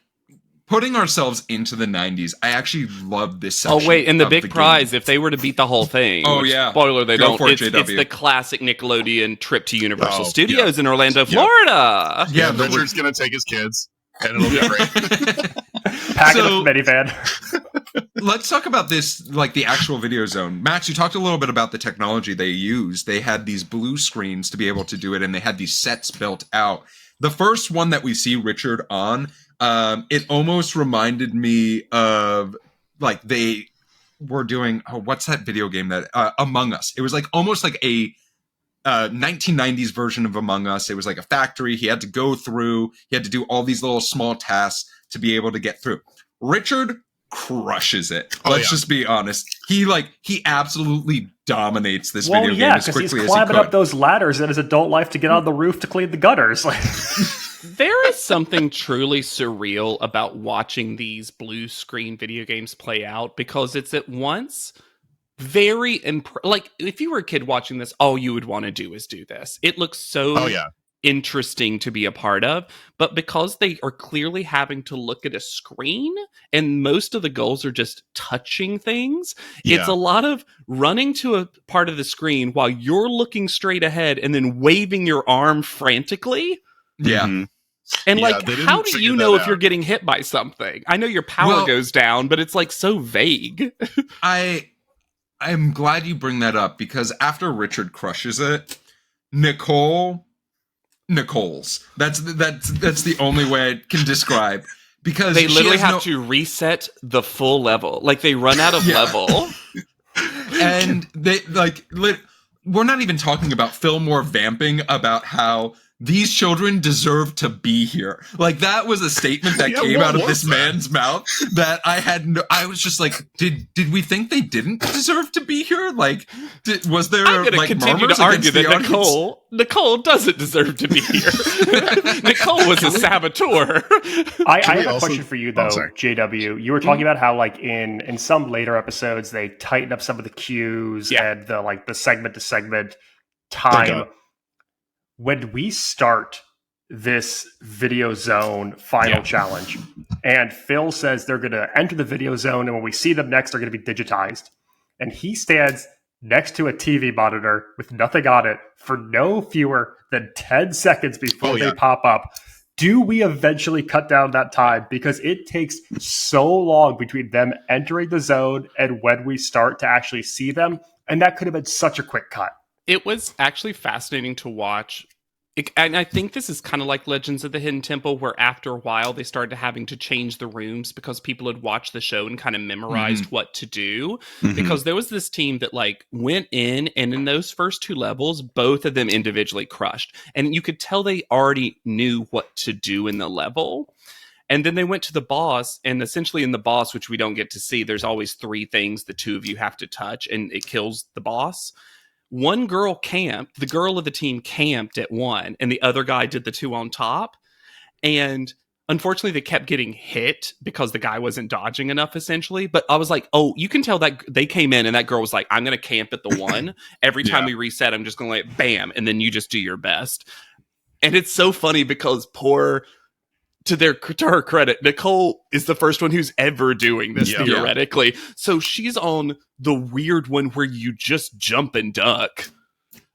putting ourselves into the 90s. I actually loved this section. Oh wait, and the of big game. prize, if they were to beat the whole thing. Oh, which, yeah. Spoiler, they Go don't. for it, It's JW. the classic Nickelodeon trip to Universal Oh, Studios in Orlando, Yeah. Florida. Yeah, And Richard's gonna take his kids, and it'll be great. Pack it So- up minivan. Let's talk about this, like the actual video zone. Max, you talked a little bit about the technology they used. They had these blue screens to be able to do it, and they had these sets built out. The first one that we see Richard on, it almost reminded me of, like, they were doing, what's that video game that, Among Us. It was like almost like a 1990s version of Among Us. It was like a factory. He had to go through, he had to do all these little small tasks to be able to get through. Richard crushes it. Let's just be honest. He absolutely dominates this Well, video yeah, game as because he's quickly as he climbing could. up those ladders in his adult life to get on the roof to clean the gutters. Like, There is something truly surreal about watching these blue screen video games play out, because it's at once very like, if you were a kid watching this, all you would want to do is do this. It looks so interesting to be a part of, but because they are clearly having to look at a screen and most of the goals are just touching things, it's a lot of running to a part of the screen while you're looking straight ahead and then waving your arm frantically. Yeah. Mhm. And Yeah, like, they didn't how do figure you know that if you're out. getting hit by something? I know your power Well- goes down, but it's like so vague. I'm glad you bring that up, because after Richard crushes it, Nicole's. That's the only way I can describe, because They she literally has have to reset the full level. Like, they run out of level. and they we're not even talking about Fillmore vamping about how these children deserve to be here. Like, that was a statement that came what out of was this that? man's mouth that I was just like, did we think they didn't deserve to be here? Like, was there I'm going to like continue murmurs to argue against the that audience? Nicole doesn't deserve to be here. Nicole was a saboteur. I we have a also- question for you, Oh, though, sorry. JW. You were talking about how, like, in some later episodes, they tighten up some of the cues and the segment to segment time. God. When we start this video zone final challenge, and Phil says they're going to enter the video zone, and when we see them next, they're going to be digitized, and he stands next to a TV monitor with nothing on it for no fewer than 10 seconds before they pop up. Do we eventually cut down that time? Because it takes so long between them entering the zone and when we start to actually see them. And that could have been such a quick cut. It was actually fascinating to watch And I think this is kind of like Legends of the Hidden Temple, where after a while they started having to change the rooms because people had watched the show and kind of memorized what to do. Because there was this team that like went in, and in those first 2 levels, both of them individually crushed. And you could tell they already knew what to do in the level. And then they went to the boss, and essentially in the boss, which we don't get to see, there's always 3 things the 2 of you have to touch, and it kills the boss. One girl camped, the girl of the team camped at 1, and the other guy did the 2 on top. And unfortunately, they kept getting hit because the guy wasn't dodging enough, essentially. But I was like, oh, you can tell that they came in, and that girl was like, I'm going to camp at the 1. Every time we reset, I'm just going to like, bam, and then you just do your best. And it's so funny because to her credit, Nicole is the first one who's ever doing this theoretically. So she's on the weird one where you just jump and duck,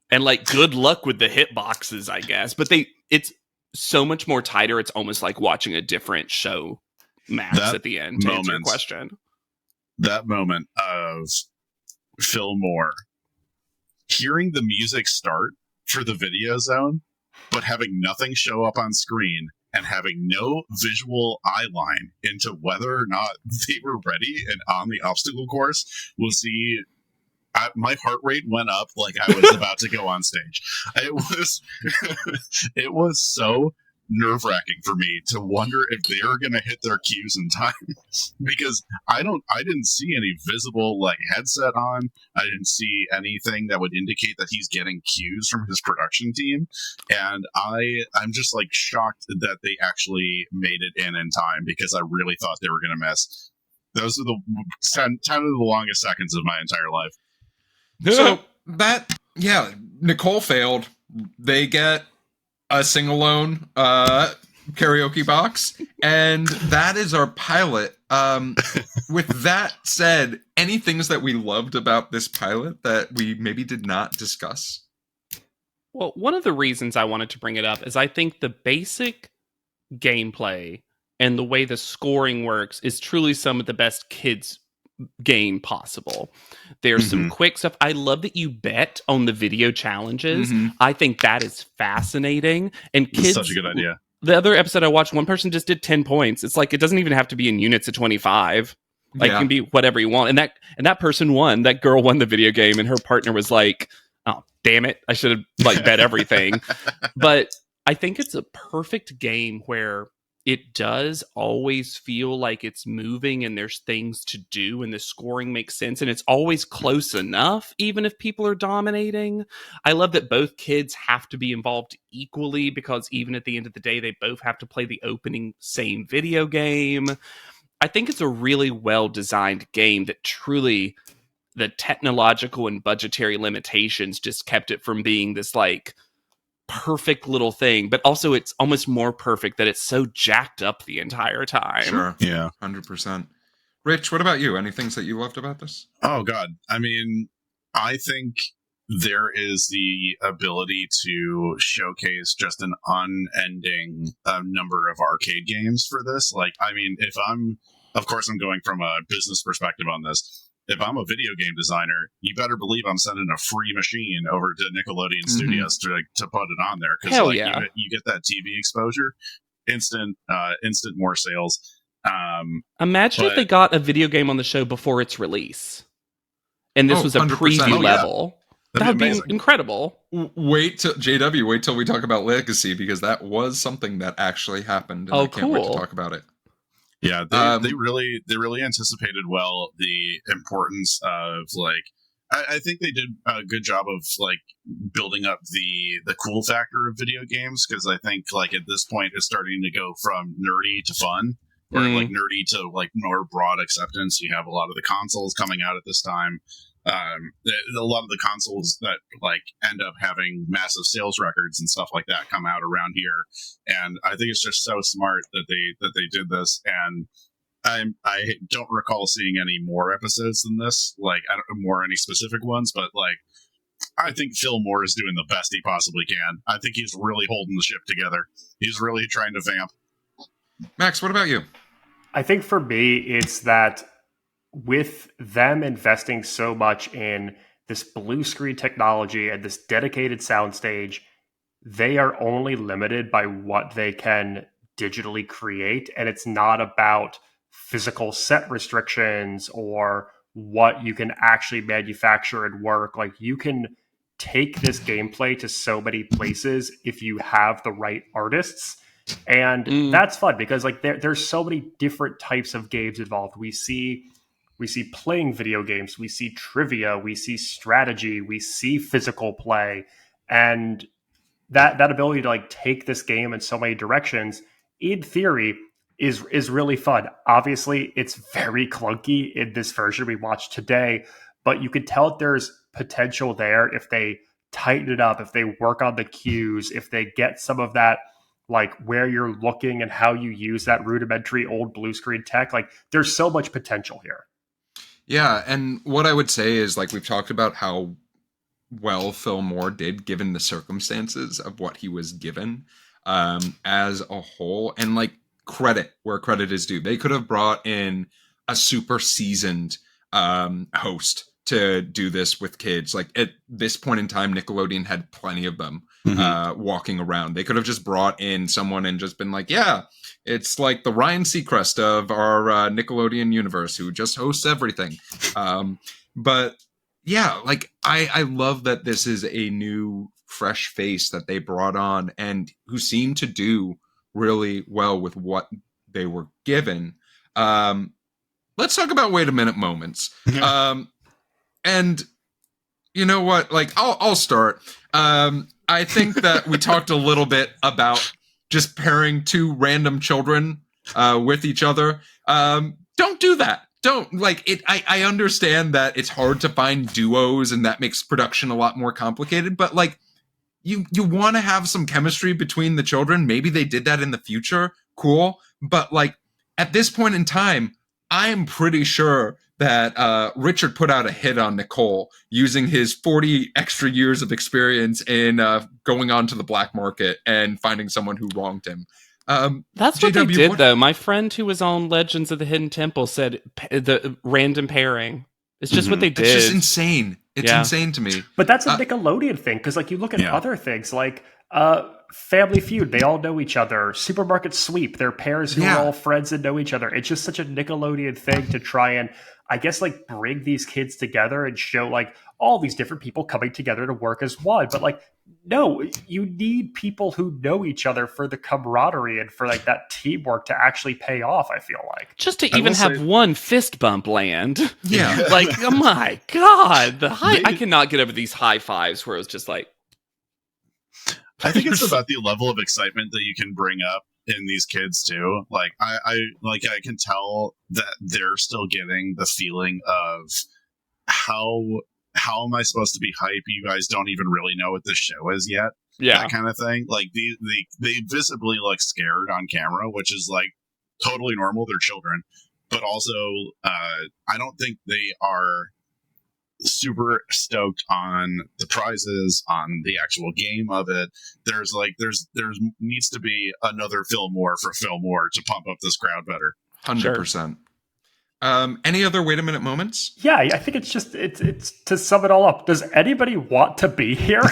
and like good luck with the hitboxes, I guess. But it's so much more tighter. It's almost like watching a different show, Max, at the end. To answer your question, that moment of Phil Moore hearing the music start for the video zone, but having nothing show up on screen, and having no visual eye line into whether or not they were ready and on the obstacle course was my heart rate went up like I was about to go on stage. It was so nerve-wracking for me to wonder if they were going to hit their cues in time, because I didn't see any visible like headset on. I didn't see anything that would indicate that he's getting cues from his production team, and I'm just like shocked that they actually made it in time, because I really thought they were going to miss. Those are the 10 of the longest seconds of my entire life. So Nicole failed. They get a sing-alone karaoke box, and that is our pilot. With that said, any things that we loved about this pilot that we maybe did not discuss? Well, one of the reasons I wanted to bring it up is I think the basic gameplay and the way the scoring works is truly some of the best kids game possible. There's some quick stuff. I love that you bet on the video challenges. I think that is fascinating. And kids, such a good idea. The other episode I watched, one person just did 10 points. It's like, it doesn't even have to be in units of 25. Like, it can be whatever you want. And that person won. That girl won the video game, and her partner was like, oh, damn it, I should have like bet everything. But I think it's a perfect game where it does always feel like it's moving and there's things to do, and the scoring makes sense, and it's always close enough, even if people are dominating. I love that both kids have to be involved equally, because even at the end of the day, they both have to play the opening same video game. I think it's a really well-designed game that truly, the technological and budgetary limitations just kept it from being this like perfect little thing, but also it's almost more perfect that it's so jacked up the entire time. Sure. Yeah. 100%. Rich, what about you? Any things that you loved about this? Oh, God. I mean, I think there is the ability to showcase just an unending number of arcade games for this. Like, I mean, of course, I'm going from a business perspective on this. If I'm a video game designer, you better believe I'm sending a free machine over to Nickelodeon Studios to put it on there, because like, you get that TV exposure, instant more sales. Imagine if they got a video game on the show before its release, and this was a 100%. Preview level. That would be incredible. Wait till we talk about Legacy, because that was something that actually happened, and I can't wait to talk about it. Yeah, they really anticipated well the importance of like, I think they did a good job of like building up the cool factor of video games, because I think like at this point it's starting to go from nerdy to fun, or like nerdy to like more broad acceptance. You have a lot of the consoles coming out at this time. A lot of the consoles that like end up having massive sales records and stuff like that come out around here, and I think it's just so smart that they did this. And I don't recall seeing any more episodes than this. Like, I don't know more any specific ones, but like, I think Phil Moore is doing the best he possibly can. I think he's really holding the ship together. He's really trying to vamp. Max, what about you? I think for me, it's that with them investing so much in this blue screen technology and this dedicated soundstage, they are only limited by what they can digitally create. And it's not about physical set restrictions or what you can actually manufacture and work. Like, you can take this gameplay to so many places if you have the right artists. And that's fun because like there's so many different types of games involved. We see playing video games, we see trivia, we see strategy, we see physical play, and that ability to like take this game in so many directions, in theory, is really fun. Obviously, it's very clunky in this version we watched today, but you can tell that there's potential there if they tighten it up, if they work on the cues, if they get some of that, like where you're looking and how you use that rudimentary old blue screen tech. Like, there's so much potential here. Yeah, and what I would say is, like, we've talked about how well Phil Moore did given the circumstances of what he was given as a whole, and like, credit where credit is due. They could have brought in a super seasoned host to do this with kids. Like, at this point in time, Nickelodeon had plenty of them walking around. They could have just brought in someone and just been like, yeah, it's like the Ryan Seacrest of our Nickelodeon universe who just hosts everything. But yeah, like, I love that this is a new fresh face that they brought on and who seemed to do really well with what they were given. Let's talk about wait a minute moments. And you know what? Like, I'll start. I think that we talked a little bit about just pairing two random children with each other. Don't do that. Don't, like, it. I understand that it's hard to find duos and that makes production a lot more complicated, but like, you want to have some chemistry between the children. Maybe they did that in the future. Cool. But like, at this point in time, I am pretty sure that Richard put out a hit on Nicole using his 40 extra years of experience in going onto the black market and finding someone who wronged him. That's what they did, though. My friend who was on Legends of the Hidden Temple said the random pairing. It's just what they did. It's just insane. It's insane to me. But that's a Nickelodeon thing, because like, you look at other things like Family Feud, they all know each other. Supermarket Sweep, they're pairs who are all friends and know each other. It's just such a Nickelodeon thing to try and, I guess, like, bring these kids together and show like all these different people coming together to work as one. But like, no, you need people who know each other for the camaraderie and for like that teamwork to actually pay off, I feel like. Just to even have one fist bump land. Yeah. Like, oh my God. I cannot get over these high fives where it was just like. I think it's about the level of excitement that you can bring up in these kids too. Like, I can tell that they're still getting the feeling of how am I supposed to be hype? You guys don't even really know what this show is yet. Yeah, that kind of thing. Like, they visibly look scared on camera, which is like totally normal. They're children, but also I don't think they are super stoked on the prizes, on the actual game of it. There's needs to be another Phil Moore for Phil Moore to pump up this crowd better. 100%. Any other wait a minute moments? Yeah, I think it's just it's to sum it all up. Does anybody want to be here?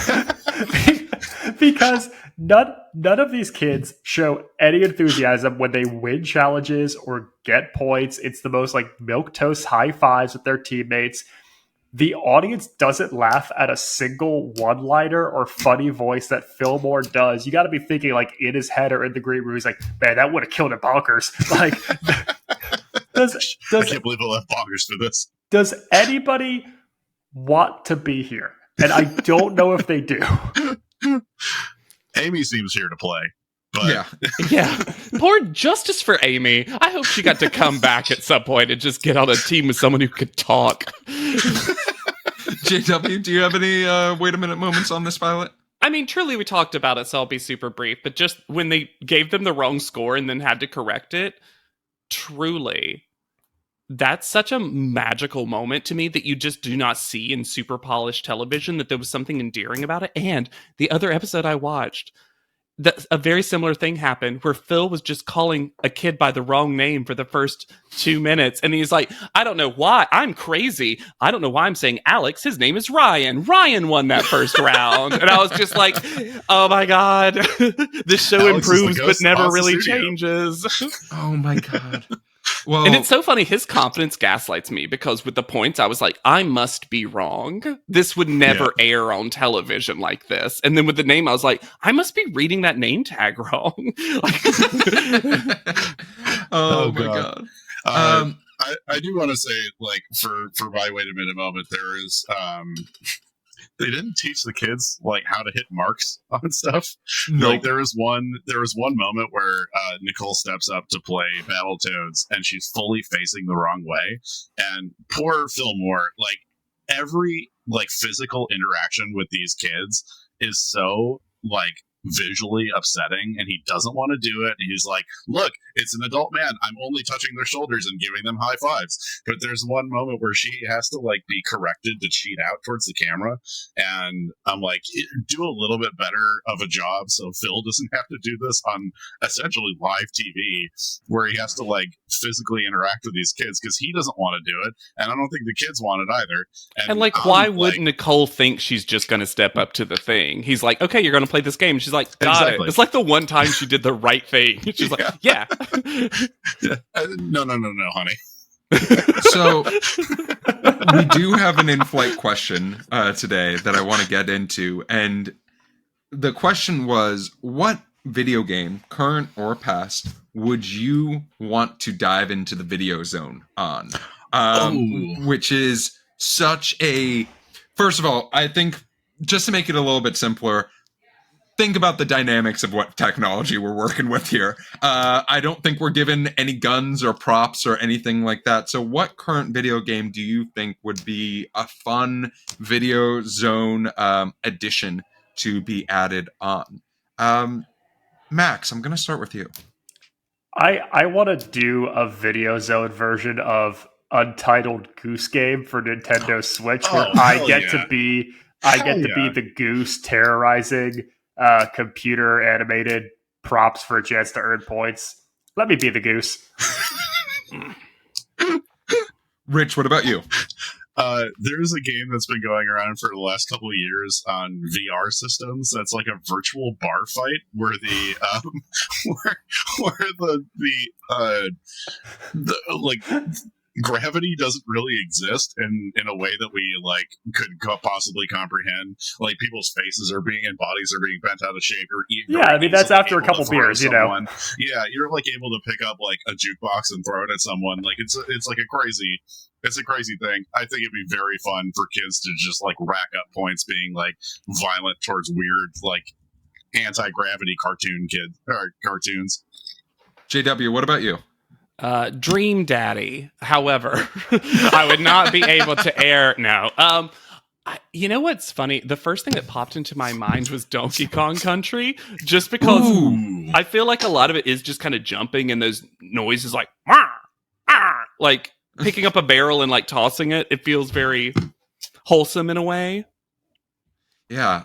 Because none of these kids show any enthusiasm when they win challenges or get points. It's the most like milquetoast high fives with their teammates. The audience doesn't laugh at a single one-liner or funny voice that Phil Moore does. You got to be thinking like in his head or in the green room, he's like, man, that would have killed it bonkers. Like, I can't believe I left Bonkers for this. Does anybody want to be here? And I don't know if they do. Amy seems here to play. But yeah. Poor justice for Amy. I hope she got to come back at some point and just get on a team with someone who could talk. JW, do you have any wait a minute moments on this pilot? I mean, truly, we talked about it, so I'll be super brief. But just when they gave them the wrong score and then had to correct it, truly, that's such a magical moment to me that you just do not see in super polished television, that there was something endearing about it. And the other episode I watched, a very similar thing happened where Phil was just calling a kid by the wrong name for the first 2 minutes. And he's like, I don't know why. I'm crazy. I don't know why I'm saying Alex. His name is Ryan. Ryan won that first round. And I was just like, oh my God. This show Alex improves but never really changes. Oh my God. Well, and it's so funny. His confidence gaslights me because with the points, I was like, I must be wrong. This would never air on television like this. And then with the name, I was like, I must be reading that name tag wrong. oh my God. I do want to say, like, for my wait a minute moment, there is they didn't teach the kids like how to hit marks on stuff. Nope. Like there was one moment where Nicole steps up to play Battletoads and she's fully facing the wrong way. And poor Fillmore, like every like physical interaction with these kids is so like visually upsetting, and he doesn't want to do it. And he's like, look, it's an adult man, I'm only touching their shoulders and giving them high fives. But there's one moment where she has to like be corrected to cheat out towards the camera, and I'm like, do a little bit better of a job so Phil doesn't have to do this on essentially live TV where he has to like physically interact with these kids, because he doesn't want to do it, and I don't think the kids want it either. And like, why would Nicole think she's just going to step up to the thing? He's like, okay, you're going to play this game. She's like, got it. It's like the one time she did the right thing. She's like, yeah. No, honey. So we do have an in-flight question today that I want to get into. And the question was, what video game, current or past, would you want to dive into the video zone on? Which is such a... First of all, I think, just to make it a little bit simpler, think about the dynamics of what technology we're working with here. I don't think we're given any guns or props or anything like that. So what current video game do you think would be a fun video zone addition to be added on? Max, I'm going to start with you. I want to do a video zone version of Untitled Goose Game for Nintendo Switch, where I get to be the goose terrorizing computer animated props for a chance to earn points. Let me be the goose. Rich, what about you? There's a game that's been going around for the last couple of years on VR systems. That's like a virtual bar fight where the like gravity doesn't really exist in a way that we like could possibly comprehend. Like people's faces are being and bodies are being bent out of shape, or I mean that's after a couple beers, you know. Yeah, you're like able to pick up like a jukebox and throw it at someone. Like it's like a crazy thing. I think it'd be very fun for kids to just like rack up points being like violent towards weird like anti-gravity cartoons. JW, what about you? Dream Daddy. However, I would not be able to air. No. You know what's funny? The first thing that popped into my mind was Donkey Kong Country, just because I feel like a lot of it is just kind of jumping and those noises like, like picking up a barrel and like tossing it. It feels very wholesome in a way. Yeah.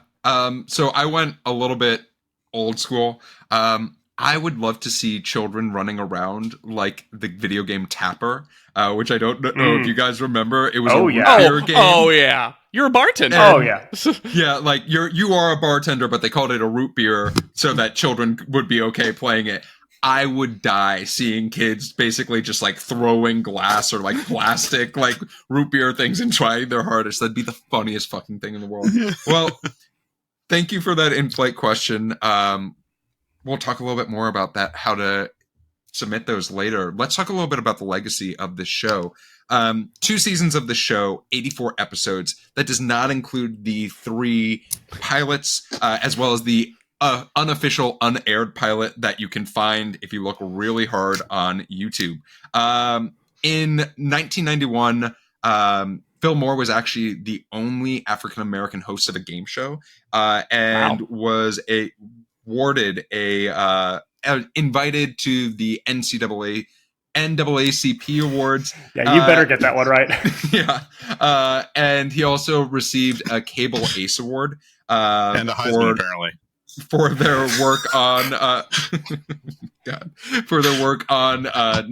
So I went a little bit old school. I would love to see children running around like the video game Tapper, which I don't know if you guys remember. It was a root beer game. Oh yeah, you're a bartender. Yeah, like you are a bartender, but they called it a root beer so that children would be okay playing it. I would die seeing kids basically just like throwing glass or like plastic like root beer things and trying their hardest. That'd be the funniest fucking thing in the world. Well, thank you for that in-flight question. We'll talk a little bit more about that, how to submit those later. Let's talk a little bit about the legacy of the show. 2 seasons of the show, 84 episodes. That does not include the 3 pilots, as well as the unofficial, unaired pilot that you can find if you look really hard on YouTube. In 1991, Phil Moore was actually the only African-American host of a game show, and was awarded invited to the NAACP awards. Yeah, you better get that one right. Yeah. And he also received a Cable Ace Award. And a Heisman, apparently. for their work on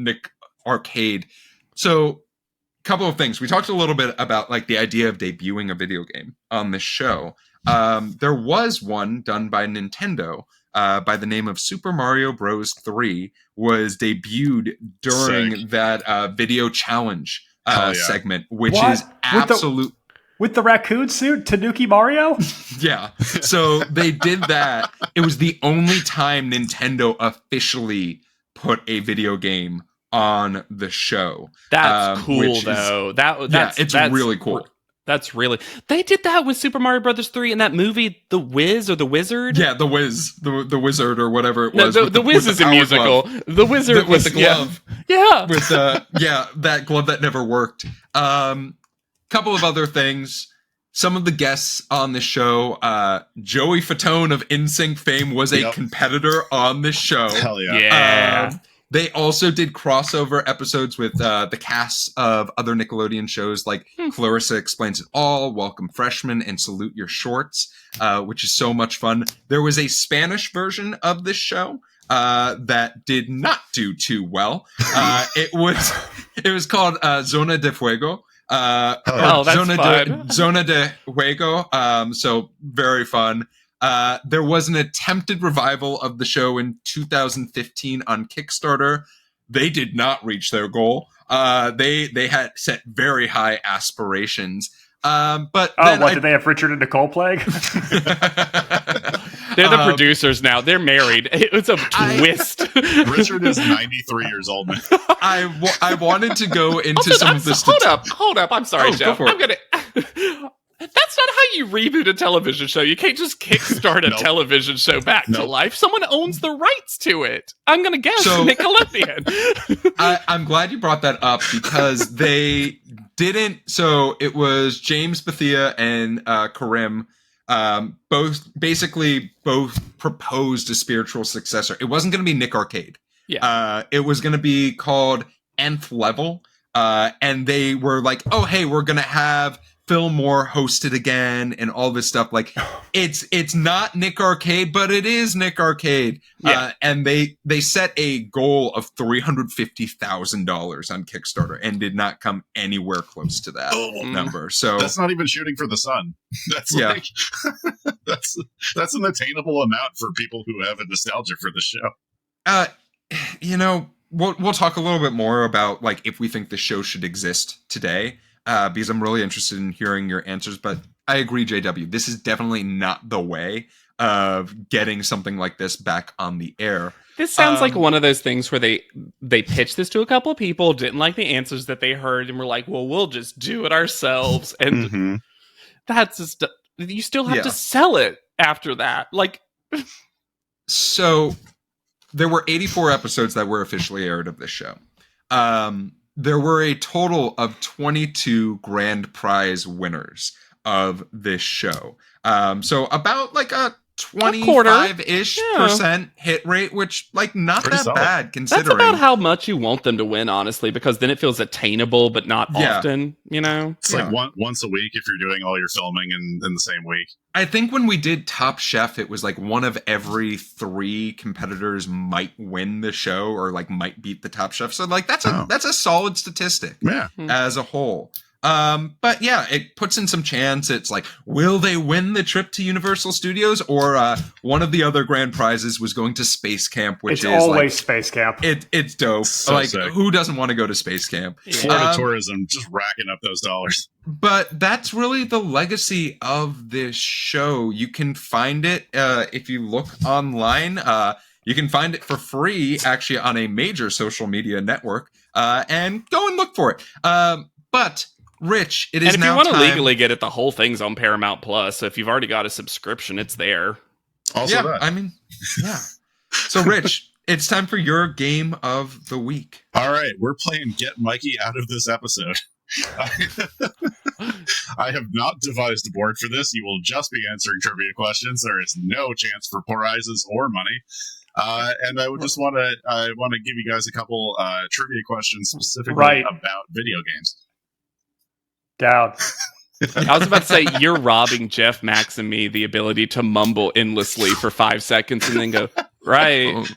Nick Arcade. So, couple of things. We talked a little bit about like the idea of debuting a video game on this show. There was one done by Nintendo by the name of Super Mario Bros. 3, was debuted during that video challenge segment, which is absolute. With the raccoon suit, Tanuki Mario? Yeah. So they did that. It was the only time Nintendo officially put a video game on the show. That's cool, though. That's really cool. That's really... They did that with Super Mario Brothers 3 in that movie, The Wiz or The Wizard? Yeah, The Wiz. The Wizard or whatever it was. No, the Wiz is a musical. Glove. The Wizard with the glove. Yeah. With that glove that never worked. Couple of other things. Some of the guests on the show, Joey Fatone of NSYNC fame was a competitor on this show. Hell yeah. Yeah. They also did crossover episodes with the casts of other Nickelodeon shows like Clarissa Explains It All, Welcome Freshmen, and Salute Your Shorts, which is so much fun. There was a Spanish version of this show that did not do too well. It was called Zona de Fuego. That's fun. Zona de Juego. So very fun. There was an attempted revival of the show in 2015 on Kickstarter. They did not reach their goal. They had set very high aspirations. But did they have Richard and Nicole playing? They're the producers now. They're married. It's a twist. Richard is 93 years old now. I wanted to go into Also, some of this. Hold up. I'm sorry, Jeff. Go for it. That's not how you reboot a television show. You can't just kickstart a television show back to life. Someone owns the rights to it. I'm going to guess Nickelodeon. I'm glad you brought that up because they didn't. So it was James Bethia and Karim. Both proposed a spiritual successor. It wasn't going to be Nick Arcade. Yeah. It was going to be called Nth Level. And they were like, oh, hey, we're going to have Phil Moore hosted again and all this stuff. Like, it's not Nick Arcade, but it is Nick Arcade. Yeah. And they set a goal of $350,000 on Kickstarter and did not come anywhere close to that number. So that's not even shooting for the sun. That's like that's an attainable amount for people who have a nostalgia for the show. We'll talk a little bit more about like if we think the show should exist today. Because I'm really interested in hearing your answers. But I agree, JW. This is definitely not the way of getting something like this back on the air. This sounds like one of those things where they pitched this to a couple of people, didn't like the answers that they heard, and were like, well, we'll just do it ourselves. And that's just... You still have to sell it after that. Like... So, there were 84 episodes that were officially aired of this show. There were a total of 22 grand prize winners of this show. So about like a 25-ish percent hit rate, which like not pretty that solid. bad considering. That's about how much you want them to win, honestly, because then it feels attainable, but not often, you know? It's like once a week if you're doing all your filming in the same week. I think when we did Top Chef, it was like one of every 3 competitors might win the show or like might beat the Top Chef. So like that's a solid statistic as a whole. But yeah, it puts in some chance. It's like, will they win the trip to Universal Studios? Or one of the other grand prizes was going to Space Camp, which is always like, Space Camp. It's dope. So like, sick. Who doesn't want to go to Space Camp? Florida tourism, just racking up those dollars. But that's really the legacy of this show. You can find it if you look online. You can find it for free, actually, on a major social media network. And go and look for it. But Rich, it is now time. And if you want to legally get it, the whole thing's on Paramount Plus. So if you've already got a subscription, it's there. Also that. I mean, yeah. So, Rich, it's time for your game of the week. All right, we're playing Get Mikey Out of This Episode. I have not devised a board for this. You will just be answering trivia questions. There is no chance for prizes or money. And I would just want to give you guys a couple trivia questions specifically about video games. Down. I was about to say, you're robbing Jeff, Max, and me the ability to mumble endlessly for 5 seconds and then go, right.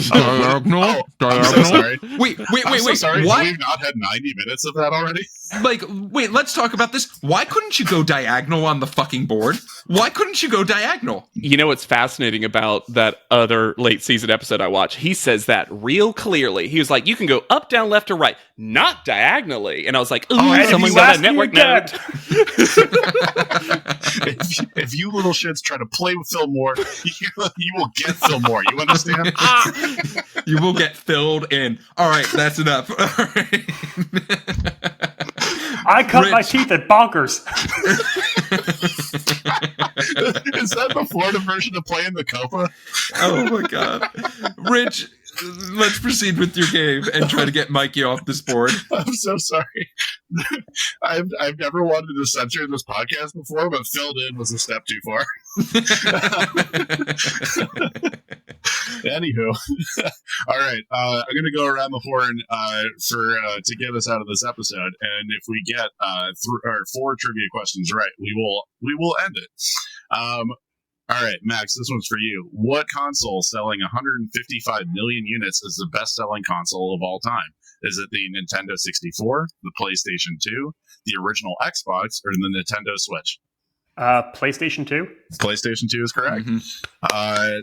Diagonal. I'm so sorry. Wait. So sorry. What? We've not had 90 minutes of that already. Like, wait, let's talk about this. Why couldn't you go diagonal on the fucking board? Why couldn't you go diagonal? You know what's fascinating about that other late season episode I watched? He says that real clearly. He was like, you can go up, down, left, or right, not diagonally. And I was like, ooh, someone got a network note. if you little shits try to play with Fillmore, you will get Fillmore. You understand? You will get filled in. All right, that's enough. All right. I cut my teeth at Bonkers. Is that the Florida version of playing the Copa? Oh my god. Rich, let's proceed with your game and try to get Mikey off this board. I'm so sorry. I've never wanted to censor this podcast before, but filled in was a step too far. Anywho, all right. I'm going to go around the horn to get us out of this episode, and if we get 4 trivia questions right, we will end it. All right, Max, this one's for you. What console selling 155 million units is the best-selling console of all time? Is it the Nintendo 64, the PlayStation 2, the original Xbox, or the Nintendo Switch? PlayStation 2. PlayStation 2 is correct. Mm-hmm.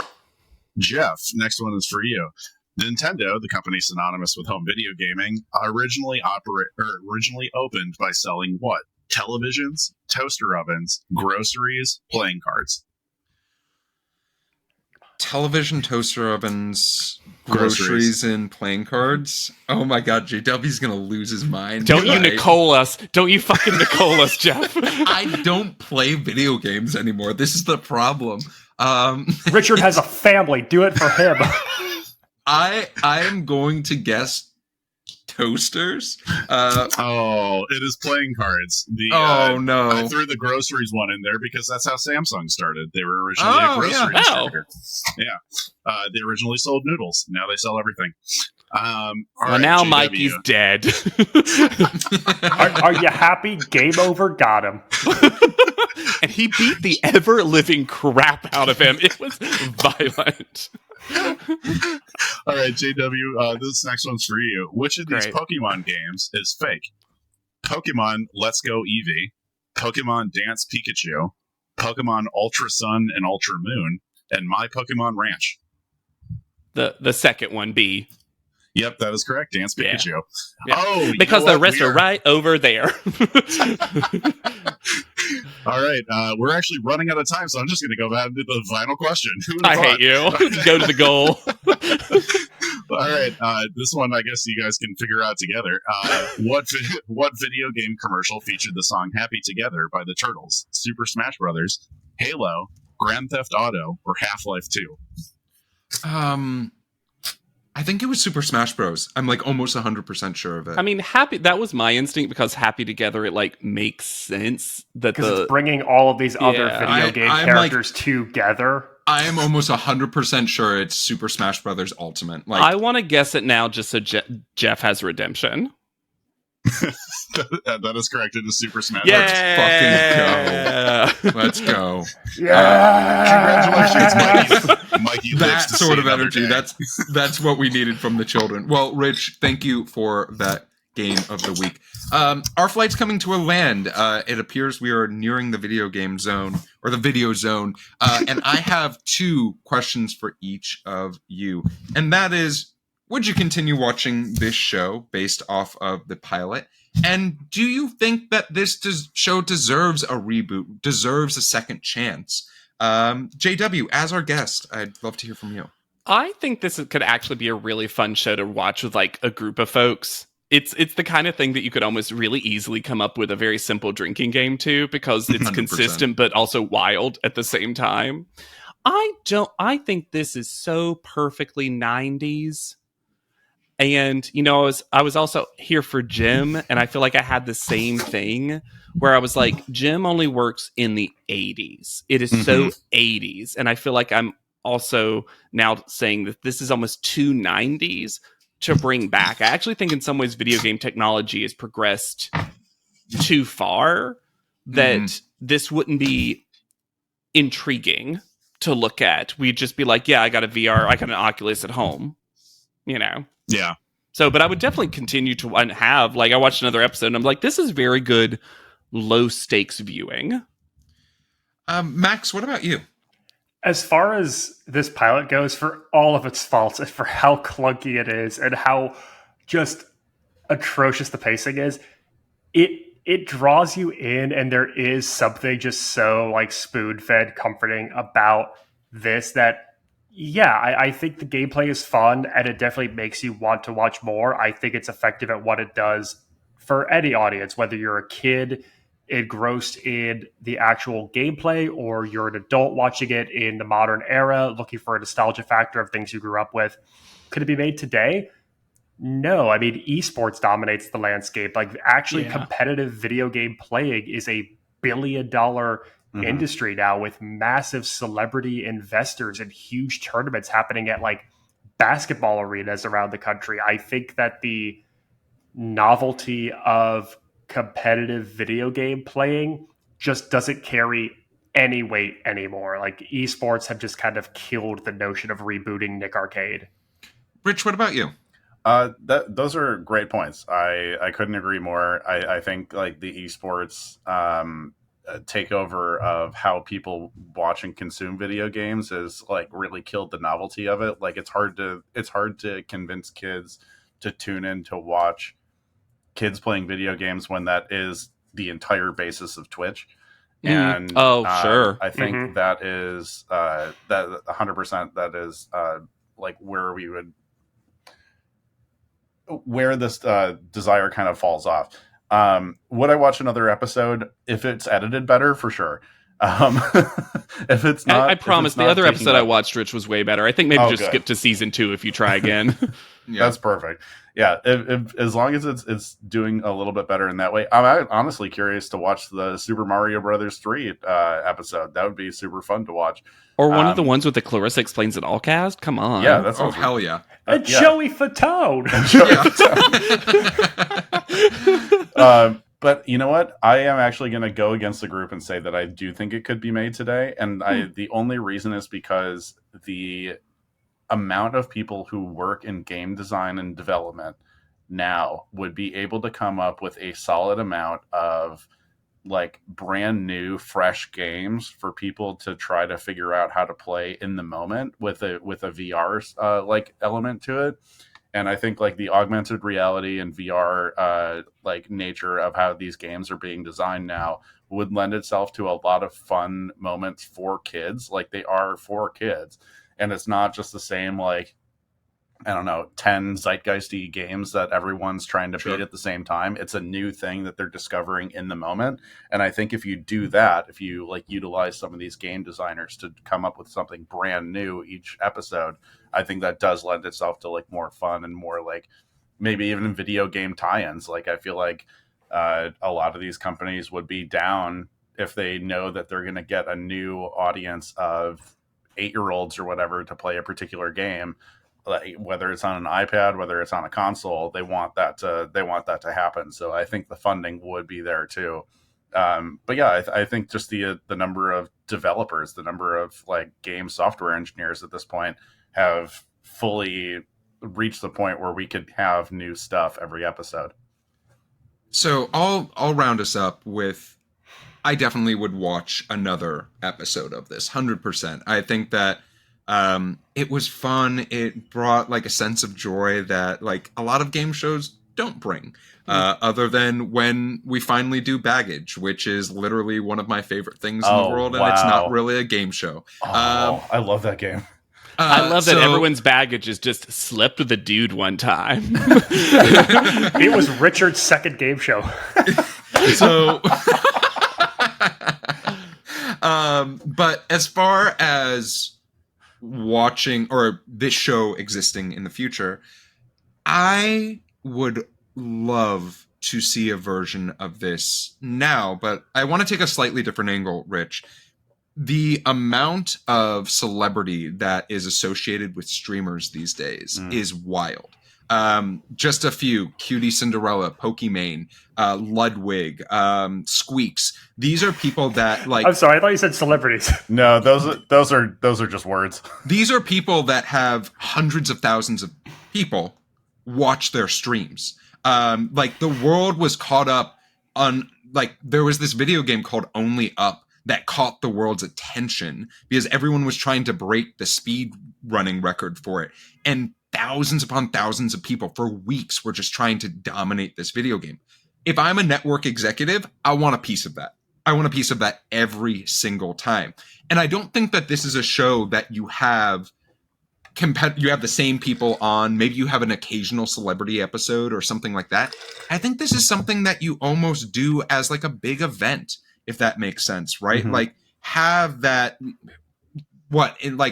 Jeff, next one is for you. Nintendo, the company synonymous with home video gaming, originally opened by selling what? Televisions, toaster ovens, groceries, playing cards. Television, toaster ovens, groceries, and playing cards. Oh my god, JW's gonna lose his mind. Don't you Nicole us. Don't you fucking Nicole us, Jeff. I don't play video games anymore. This is the problem. Richard has a family. Do it for him. I am going to guess toasters. It is playing cards. No! I threw the groceries one in there because that's how Samsung started. They were originally a grocery distributor. Yeah, they originally sold noodles. Now they sell everything. Now JW. Mikey's dead. Are you happy? Game over. Got him. And he beat the ever-living crap out of him. It was violent. All right, JW, this next one's for you. Which of these Pokemon games is fake? Pokemon Let's Go Eevee, Pokemon Dance Pikachu, Pokemon Ultra Sun and Ultra Moon, and My Pokemon Ranch. The second one, B. Yep, that is correct. Dance Pikachu. Yeah. Oh, because the rest are right over there. All right, we're actually running out of time, so I'm just going to go back into the final question. I hate you. Go to the goal. All right, this one I guess you guys can figure out together. What video game commercial featured the song "Happy Together" by the Turtles? Super Smash Brothers, Halo, Grand Theft Auto, or Half-Life 2? I think it was Super Smash Bros. I'm like almost 100% sure of it. I mean, that was my instinct because Happy Together, it like makes sense that because it's bringing all of these other video game characters together. I am almost 100% sure it's Super Smash Brothers Ultimate. Like, I want to guess it now just so Jeff has redemption. That is correct. It is Super Smash. Let's fucking go. Let's go. Congratulations, Mikey. That sort of energy. That's what we needed from the children. Well, Rich, thank you for that game of the week. Our flight's coming to a land. It appears we are nearing the video game zone, or the video zone. And I have 2 questions for each of you. And that is, would you continue watching this show based off of the pilot? And do you think that this show deserves a reboot, deserves a second chance? JW, as our guest, I'd love to hear from you. I think this could actually be a really fun show to watch with like a group of folks. It's the kind of thing that you could almost really easily come up with a very simple drinking game to, because it's 100%. Consistent but also wild at the same time. I think this is so perfectly 90s. And, you know, I was also here for Jim, and I feel like I had the same thing where I was like, Jim only works in the 80s. It is so 80s. And I feel like I'm also now saying that this is almost too 90s to bring back. I actually think in some ways video game technology has progressed too far, that this wouldn't be intriguing to look at. We'd just be like, yeah, I got a VR, I got an Oculus at home, you know? Yeah. So, but I would definitely continue to have, like, I watched another episode and I'm like, this is very good low stakes viewing. Max, what about you? As far as this pilot goes, for all of its faults and for how clunky it is and how just atrocious the pacing is, it draws you in, and there is something just so like spoon-fed comforting about this that, yeah, I think the gameplay is fun and it definitely makes you want to watch more. I think it's effective at what it does for any audience, whether you're a kid engrossed in the actual gameplay or you're an adult watching it in the modern era, looking for a nostalgia factor of things you grew up with. Could it be made today? No. I mean, esports dominates the landscape. Like, actually, competitive video game playing is a billion-dollar industry now, with massive celebrity investors and huge tournaments happening at like basketball arenas around the country. I think that the novelty of competitive video game playing just doesn't carry any weight anymore. Like, esports have just kind of killed the notion of rebooting Nick Arcade. Rich, what about you? Those are great points. I couldn't agree more. I think like the esports takeover of how people watch and consume video games has like really killed the novelty of it. Like, it's hard to convince kids to tune in to watch kids playing video games when that is the entire basis of Twitch. And sure. I think that is that 100% that is like where this desire kind of falls off. Would I watch another episode if it's edited better? For sure. If it's not, I promise the other episode I watched, Rich, was way better. I think maybe just skip to season 2 if you try again. That's perfect. Yeah, if as long as it's doing a little bit better in that way. I'm honestly curious to watch the Super Mario Brothers 3 episode. That would be super fun to watch. Or one of the ones with the Clarissa Explains It All cast. Come on. Yeah, that's hell yeah. Joey Fatone. But you know what? I am actually going to go against the group and say that I do think it could be made today. And the only reason is because the amount of people who work in game design and development now would be able to come up with a solid amount of like brand new, fresh games for people to try to figure out how to play in the moment with a VR like element to it. And I think like the augmented reality and VR like nature of how these games are being designed now would lend itself to a lot of fun moments for kids. Like, they are for kids. And it's not just the same, like, I don't know, 10 zeitgeisty games that everyone's trying to beat at the same time. It's a new thing that they're discovering in the moment. And I think if you do that, if you like utilize some of these game designers to come up with something brand new each episode, I think that does lend itself to like more fun and more like maybe even video game tie-ins. Like, I feel like a lot of these companies would be down if they know that they're going to get a new audience of 8-year-olds or whatever to play a particular game. Like, whether it's on an iPad, whether it's on a console, they want that to happen. So I think the funding would be there too. But yeah, I think just the number of developers, the number of like game software engineers at this point have fully reached the point where we could have new stuff every episode. So I'll round us up with, I definitely would watch another episode of this, 100%. I think that it was fun. It brought like a sense of joy that like a lot of game shows don't bring, other than when we finally do Baggage, which is literally one of my favorite things in the world, and it's not really a game show. I love that game. I love that everyone's baggage is just slept with a dude one time. It was Richard's second game show. So, but as far as watching or this show existing in the future, I would love to see a version of this now, but I want to take a slightly different angle, Rich. The amount of celebrity that is associated with streamers these days is wild. Just a few: Cutie Cinderella, Pokimane, Ludwig, Squeaks. These are people that like. I'm sorry, I thought you said celebrities. No, those are just words. These are people that have hundreds of thousands of people watch their streams. Like the world was caught up on, like, there was this video game called Only Up that caught the world's attention because everyone was trying to break the speed running record for it. And thousands upon thousands of people for weeks were just trying to dominate this video game. If I'm a network executive, I want a piece of that. I want a piece of that every single time. And I don't think that this is a show that you have the same people on. Maybe you have an occasional celebrity episode or something like that. I think this is something that you almost do as like a big event, if that makes sense, right? Mm-hmm. Like have that,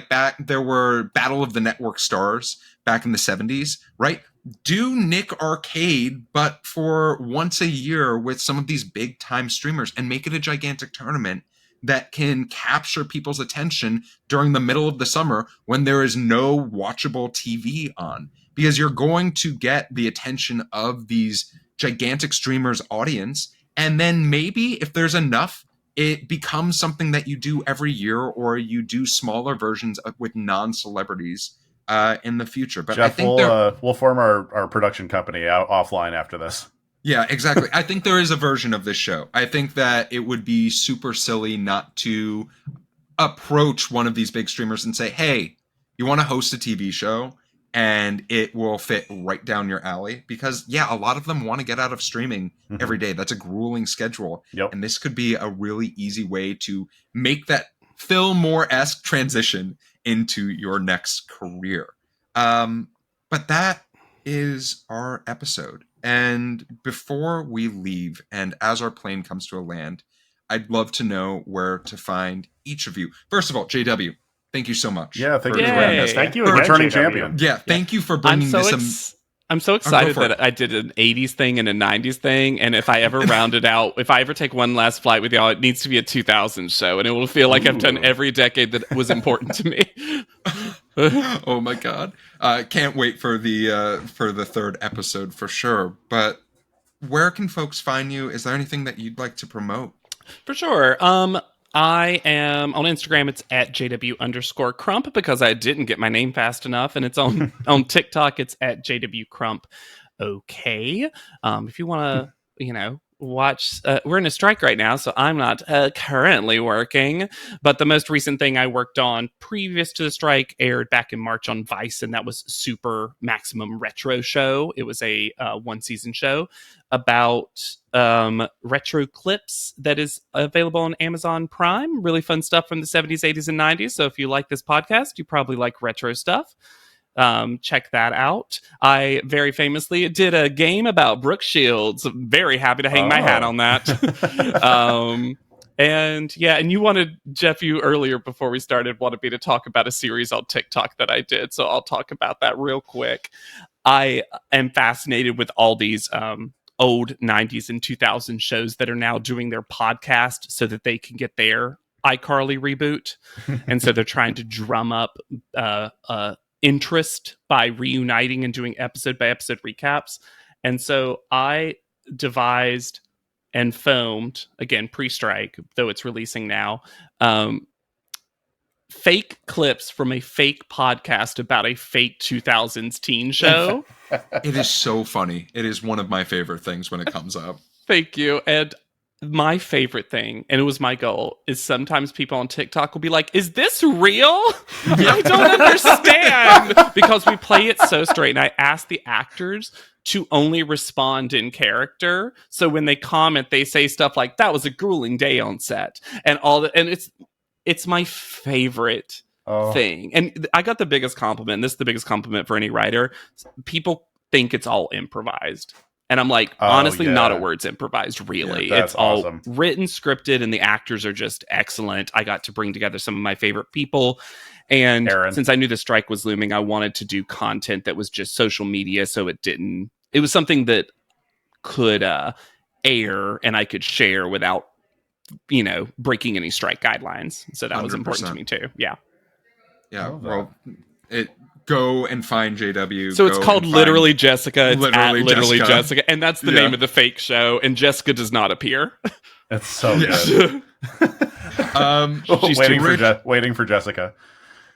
back there were Battle of the Network Stars back in the 70s, right? Do Nick Arcade, but for once a year with some of these big time streamers and make it a gigantic tournament that can capture people's attention during the middle of the summer when there is no watchable TV on, because you're going to get the attention of these gigantic streamers' audience. And then maybe if there's enough, it becomes something that you do every year, or you do smaller versions with non-celebrities in the future. But Geoff, I think we'll form our production company out offline after this. Yeah, exactly. I think there is a version of this show. I think that it would be super silly not to approach one of these big streamers and say, hey, you want to host a TV show? And it will fit right down your alley. Because, yeah, a lot of them want to get out of streaming every day. That's a grueling schedule. Yep. And this could be a really easy way to make that Phil Moore-esque transition into your next career. But that is our episode. And before we leave, and as our plane comes to a land, I'd love to know where to find each of you. First of all, JW, thank you so much. Yeah, thank you for Yay. joining us. Thank you For again, returning JW. champion. Yeah, thank you for bringing I'm so excited for it. that I did an 80s thing and a 90s thing. And if I ever round it out, if I ever take one last flight with y'all, it needs to be a 2000s show. And it will feel like I've done every decade that was important to me. Oh my God. Can't wait for the third episode for sure. But where can folks find you? Is there anything that you'd like to promote? For sure. I am on Instagram. It's at JW_Crump because I didn't get my name fast enough. And it's on TikTok. It's at JW Crump. Okay. If you want to, watch, we're in a strike right now, so I'm not currently working. But the most recent thing I worked on previous to the strike aired back in March on Vice, and that was Super Maximum Retro Show. It was a one-season show about retro clips that is available on Amazon Prime. Really fun stuff from the 70s, 80s, and 90s. So if you like this podcast, you probably like retro stuff. Check that out. I very famously did a game about Brooke Shields. Very happy to hang my hat on that. And you wanted, Geoff, you earlier before we started, wanted me to talk about a series on TikTok that I did. So I'll talk about that real quick. I am fascinated with all these old 90s and 2000 shows that are now doing their podcast so that they can get their iCarly reboot. And so they're trying to drum up interest by reuniting and doing episode by episode recaps. And so I devised and filmed, again, pre-strike, though it's releasing now, fake clips from a fake podcast about a fake 2000s teen show. It is so funny. It is one of my favorite things when it comes up. Thank you. And my favorite thing, and it was my goal, is sometimes people on TikTok will be like, is this real? I don't understand. Because we play it so straight. And I ask the actors to only respond in character. So when they comment, they say stuff like, that was a grueling day on set. And all that. And it's my favorite thing. And I got the biggest compliment. This is the biggest compliment for any writer. People think it's all improvised. And I'm like, honestly, not a word's improvised, really. Yeah, it's all awesome. written, scripted, and the actors are just excellent. I got to bring together some of my favorite people. And since I knew the strike was looming, I wanted to do content that was just social media. So it was something that could air and I could share without, breaking any strike guidelines. So that was important to me too. Yeah. Yeah. Well, go and find JW. So it's Go called and Literally find Jessica. It's Literally at Literally Jessica. Jessica. And that's the Yeah. name of the fake show. And Jessica does not appear. It's so Yeah. good. She's Waiting for Jessica.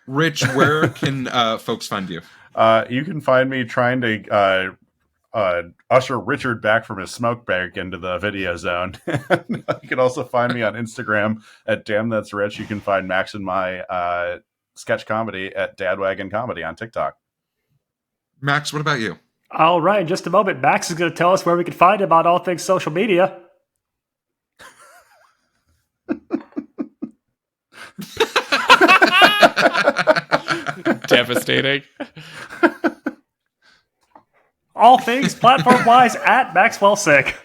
Rich, where can folks find you? You can find me trying to usher Richard back from his smoke break into the video zone. You can also find me on Instagram at Damn That's Rich. You can find Max and my sketch comedy at Dadwagon Comedy on TikTok. Max, what about you? All right, in just a moment, Max is going to tell us where we can find him on all things social media. Devastating. All things platform-wise at Maxwell Sick.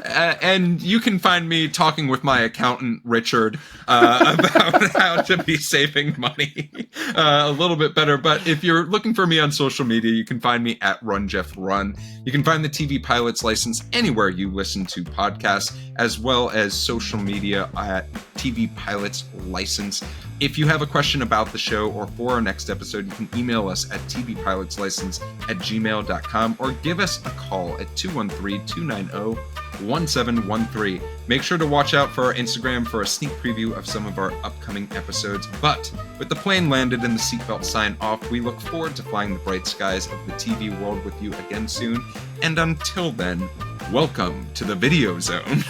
And you can find me talking with my accountant, Richard, about how to be saving money a little bit better. But if you're looking for me on social media, you can find me at RunJeffRun. You can find the TV Pilots License anywhere you listen to podcasts, as well as social media at TV Pilots License. If you have a question about the show or for our next episode, you can email us at tvpilotslicense@gmail.com or give us a call at 213-290-1713. Make sure to watch out for our Instagram for a sneak preview of some of our upcoming episodes. But with the plane landed and the seatbelt sign off, we look forward to flying the bright skies of the TV world with you again soon. And until then, welcome to the Video Zone.